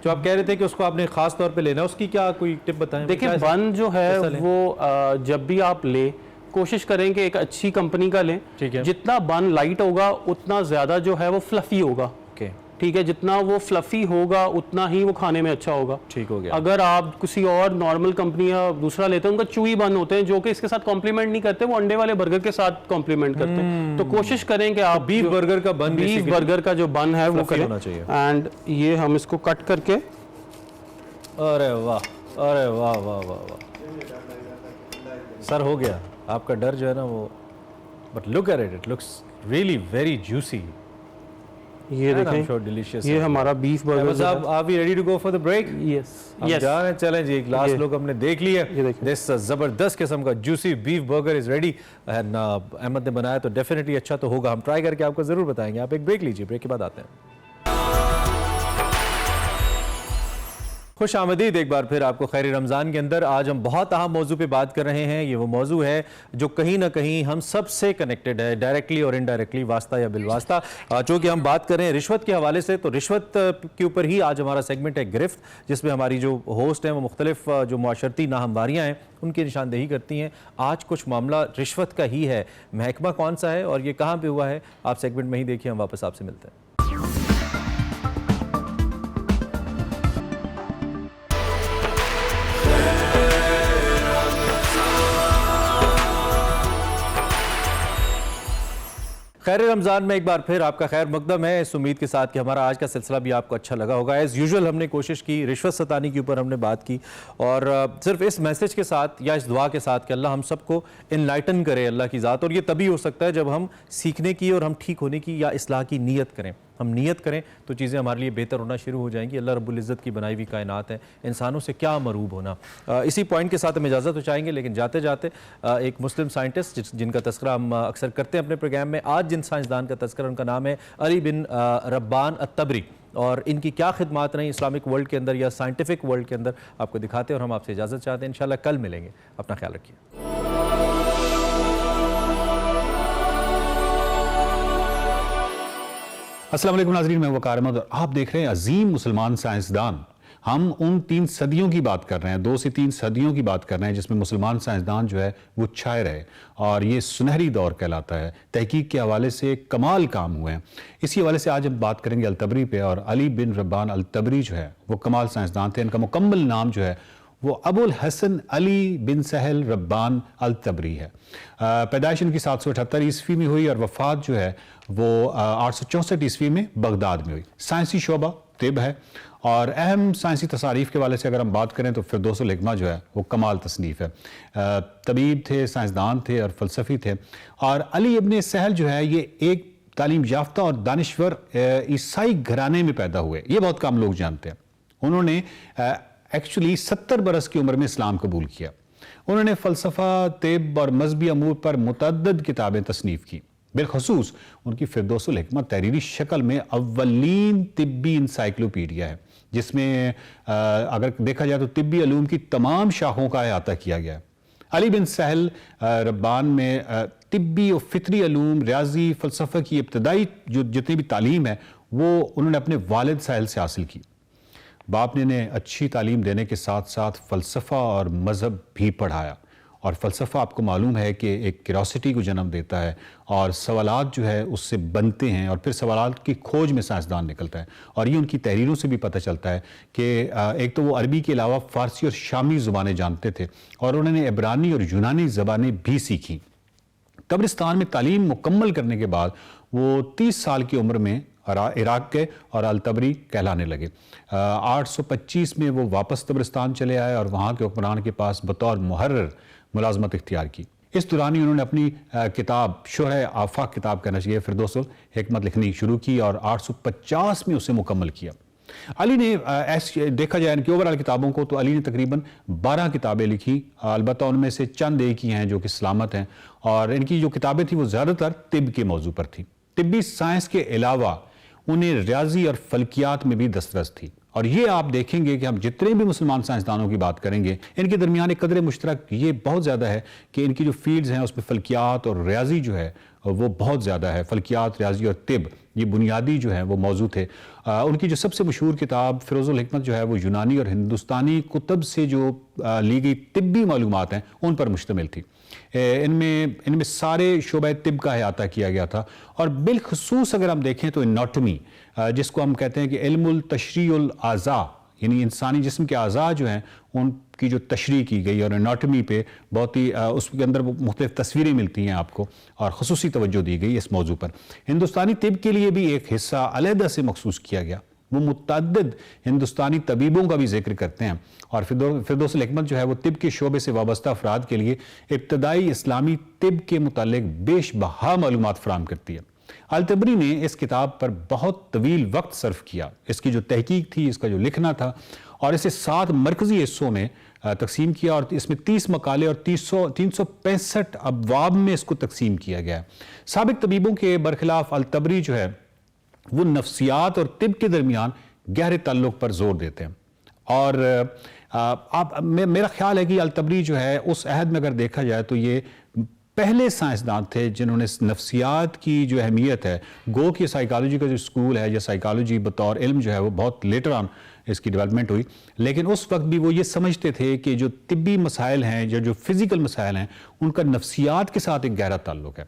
जो आप कह रहे थे कि उसको आपने खास तौर पे लेना, उसकी क्या कोई टिप बताएं? देखिए, बन जो है वो जब भी आप लें, कोशिश करें कि एक अच्छी कंपनी का लें। ठीक है। जितना बन लाइट होगा उतना ज़्यादा जो है वो फ्लफी होगा। ठीक है, जितना वो फ्लफी होगा उतना ही वो खाने में अच्छा होगा। ठीक हो गया। अगर आप किसी और नॉर्मल कंपनी या दूसरा लेते हैं, उनका चूई बन होते हैं जो कि इसके साथ कॉम्प्लीमेंट नहीं करते, वो अंडे वाले बर्गर के साथ कॉम्प्लीमेंट करते हैं। तो कोशिश करें कि आप बीफ बर्गर का बन, बीफ बर्गर का जो बन है वो करें। एंड ये हम इसको कट करके, अरे वाह, अरे वाह वाह वाह वाह, सर हो गया आपका डर जो है ना वो, but look at it, it looks really very juicy. ये देखें, डिलीशियस। ये हमारा बीफ बर्गर साहब, are we ready to go for the break? Yes हम जा रहे हैं, चलें जी। एक लास्ट लुक हमने देख लिया। ये देखें, दिस जबरदस्त किस्म का juicy beef burger is ready and Ahmad ने बनाया तो डेफिनेटली अच्छा तो होगा। हम ट्राई करके आपको जरूर बताएंगे। आप एक ब्रेक लीजिए, ब्रेक के बाद आते हैं। खुश आमदीद एक बार फिर आपको खैर रमज़ान के अंदर। आज हम बहुत अहम मौजू पे बात कर रहे हैं। ये वो मौजू है जो कहीं ना कहीं हम सब से कनेक्टेड है, डायरेक्टली और इनडायरेक्टली, वास्ता या बिलवास्ता। चूँकि हम बात कर रहे हैं रिश्वत के हवाले से, तो रिश्वत के ऊपर ही आज हमारा सेगमेंट है गिरफ्त, जिसमें हमारी जो होस्ट हैं वो मुख्तलिफ जो मुआशरती नाहमवारियाँ हैं उनकी निशानदेही करती हैं। आज कुछ मामला रिश्वत का ही है। महकमा कौन सा है और ये कहाँ पर हुआ है, आप सेगमेंट में ही देखिए। हम वापस आपसे मिलते हैं। खैर रमज़ान में एक बार फिर आपका खैर मकदम है, इस उम्मीद के साथ कि हमारा आज का सिलसिला भी आपको अच्छा लगा होगा। एज़ यूजुअल हमने कोशिश की, रिश्वत सतानी के ऊपर हमने बात की, और सिर्फ इस मैसेज के साथ या इस दुआ के साथ कि अल्लाह हम सबको इनलाइटन करे अल्लाह की ज़ात। और ये तभी हो सकता है जब हम सीखने की और हम ठीक होने की या इस्लाह की नीयत करें। हम नीयत करें तो चीज़ें हमारे लिए बेहतर होना शुरू हो जाएंगी। अल्लाह रब्बुल इज़्ज़त की बनाई हुई कायनात है, इंसानों से क्या मरूब होना। इसी पॉइंट के साथ हम इजाज़त तो चाहेंगे, लेकिन जाते जाते एक मुस्लिम साइंटिस्ट जिनका तस्करा हम अक्सर करते हैं अपने प्रोग्राम में, आज जिन साइंसदान का तस्करा, उनका नाम है अली बिन रब्बान अत्तबरी, और इनकी क्या खिदमात रही इस्लामिक वर्ल्ड के अंदर या साइंटिफिक वर्ल्ड के अंदर, आपको दिखाते हैं। और हम आपसे इजाज़त चाहते हैं, इंशाल्लाह कल मिलेंगे। अपना ख्याल रखिए। अस्सलाम वालेकुम नाज़रीन, मैं वकार अहमद और आप देख रहे हैं अजीम मुसलमान साइंसदान। हम उन 3 सदियों की बात कर रहे हैं, 2 से 3 सदियों की बात कर रहे हैं जिसमें मुसलमान साइंसदान जो है वो छाए रहे, और ये सुनहरी दौर कहलाता है। तहकीक के हवाले से कमाल काम हुए हैं। इसी हवाले से आज हम बात करेंगे अलतबरी पे, और अली बिन रब्बान अलतबरी जो है वो कमाल साइंसदान थे। इनका मुकम्मल नाम जो है वो अबुल हसन अली बिन सहल रब्बान अलतबरी है। पैदाइश इनकी 778 ईस्वी में हुई और वफ़ात जो है वो 864 ईस्वी में बगदाद में हुई। साइंसी शोबा तिब है, और अहम साइंसी तसारीफ़ के वाले से अगर हम बात करें तो फिरदौसुल हिकमा जो है वो कमाल तसनीफ़ है। तबीब थे, साइंसदान थे और फ़लसफ़ी थे। और अली इब्न सहल जो है ये एक तालीम याफ्ता और दानिश्वर ईसाई घराने में पैदा हुए। ये बहुत कम लोग जानते हैं। उन्होंने एक्चुअली 70 बरस की उम्र में इस्लाम कबूल किया। उन्होंने फ़लसफ़ा, तिब और मजहबी अमूर पर मुतअद्दिद किताबें तसनीफ़ की। बिलखसूस उनकी फिरदौसुल हिकमा तहरीरी शक्ल में अव्वलीन तिब्बी इंसाइक्लोपीडिया है, जिसमें अगर देखा जाए तो तिब्बी अलूम की तमाम शाखों का अहाता किया गया है। अली बिन सहल रब्बान में तिब्बी और फितरी अलूम, रियाजी, फ़लसफ़ा की इब्तदाई जो जितनी भी तालीम है वो उन्होंने अपने वालिद सहल से हासिल की। बाप ने इन्हें अच्छी तालीम देने के साथ साथ फ़लसफ़ा और मज़हब भी पढ़ाया। और फ़लसफ़ा आपको मालूम है कि एक क्यूरोसिटी को जन्म देता है, और सवालात जो है उससे बनते हैं, और फिर सवालात की खोज में साइंसदान निकलता है। और ये उनकी तहरीरों से भी पता चलता है कि एक तो वो अरबी के अलावा फ़ारसी और शामी ज़ुबानें जानते थे, और उन्होंने इब्रानी और यूनानी ज़बानें भी सीखी। कब्रिस्तान में तालीम मुकम्मल करने के बाद वो 30 साल की उम्र में इराक के और अलतबरी कहलाने लगे। 825 में वो वापस तब्रिस्तान चले आए और वहाँ के हुक्मरान के पास बतौर मुहर्रिर मुलाजमत इख्तियार की। इस दौरान ही उन्होंने अपनी किताब शुरह आफाक किताब कहना चाहिए फिरदौसुल हिकमत लिखनी शुरू की, और 850 में उसे मुकम्मल किया। अली ने ऐसे देखा जाए इनकी ओवरऑल किताबों को तो अली ने तकरीबन 12 किताबें लिखी, अलबत्ता उनमें से चंद एक ही हैं जो कि सलामत हैं, और इनकी जो किताबें थी वो ज़्यादातर तिब के मौजू पर थी। तिब्बी साइंस के अलावा उन्हें रियाजी और फल्कियात में भी दस्तरस थी। और ये आप देखेंगे कि हम जितने भी मुसलमान साइंसदानों की बात करेंगे इनके दरमियान एक कदर मुश्तरक ये बहुत ज़्यादा है कि इनकी जो फील्ड्स हैं उसमें फल्कियात और रियाजी जो है वो बहुत ज़्यादा है। फल्कियात, रियाजी और तिब ये बुनियादी जो है वो मौजूद थे। उनकी जो सबसे मशहूर किताब फिरोज़ुल हिकमत जो है वो यूनानी और हिंदुस्तानी कुतब से जो ली गई तिब्बी मालूमात हैं उन पर मुश्तमिल थी। इनमें सारे शोबे तिब का अहाता किया गया था, और बिलखसूस अगर हम देखें तो एनाटमी, जिसको हम कहते हैं कि इल्मुल तशरीउल आज़ा, यानी इंसानी जिस्म के आज़ा जो हैं उनकी जो तशरीह की गई, और एनाटमी पे बहुत ही उसके अंदर मुख्तलिफ तस्वीरें मिलती हैं आपको, और ख़ुसूसी तवज्जो दी गई इस मौजू पर। हिंदुस्तानी तिब के लिए भी एक हिस्सा अलहदा से मखसूस किया गया। वो मुतअद्दिद हिंदुस्तानी तबीबों का भी जिक्र करते हैं, और फिरदौसुल हिकमत जो है वो तिब के शोबे से वाबस्ता अफराद के लिए इब्तदाई इस्लामी तिब के मुतालिक बेशबहा मालूमात फराहम करती है। अल-तबरी ने इस किताब पर बहुत तवील वक्त सर्फ किया। इसकी जो तहकीक थी, इसका जो लिखना था, और इसे 7 मरकजी हिस्सों में तकसीम किया और इसमें 30 मकाले और 365 अबवाब में इसको तकसीम किया गया। साबिक तबीबों के बरखिलाफ अल-तबरी जो है वो नफ्सियात और तिब के दरमियान गहरे ताल्लुक पर जोर देते हैं। और मेरा ख्याल है कि अल-तबरी जो है उस अहद में अगर देखा जाए तो ये पहले साइंसदान थे जिन्होंने नफ्सियात की जो अहमियत है, गो कि साइकोलॉजी का जो स्कूल है या साइकोलॉजी बतौर इल्म जो है वो बहुत लेटर ऑन इसकी डेवलपमेंट हुई, लेकिन उस वक्त भी वो ये समझते थे कि जो तिब्बी मसाइल हैं या जो फिज़िकल मसाइल हैं उनका नफ्सियात के साथ एक गहरा ताल्लुक है।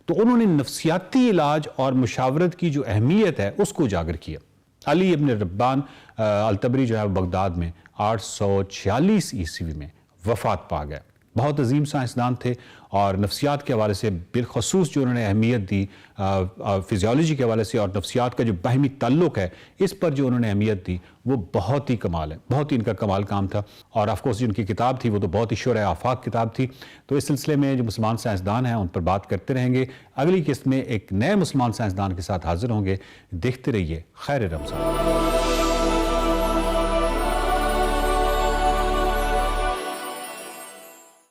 तो उन्होंने नफ्सियाती इलाज और मुशावरत की जो अहमियत है उसको उजागर किया। अली इब्न रब्बान अल-तबरी जो है बगदाद में 846 ईस्वी में वफात पा गए। बहुत अजीम साइंसदान थे और नफ्सियात के हवाले से बिलखसूस जो उन्होंने अहमियत दी फिजियोलॉजी के हवाले से और नफ्सियात का जो बाहमी ताल्लुक है इस पर जो उन्होंने अहमियत दी वो बहुत ही कमाल है, बहुत ही इनका कमाल काम था। और ऑफकोर्स जो उनकी किताब थी वो तो बहुत ही शुर आफाक किताब थी। तो इस सिलसिले में जो मुसलमान साइंसदान हैं उन पर बात करते रहेंगे। अगली किस्त में एक नए मुसलमान साइंसदान के साथ हाजिर होंगे। देखते रहिए खैर रमज़ान।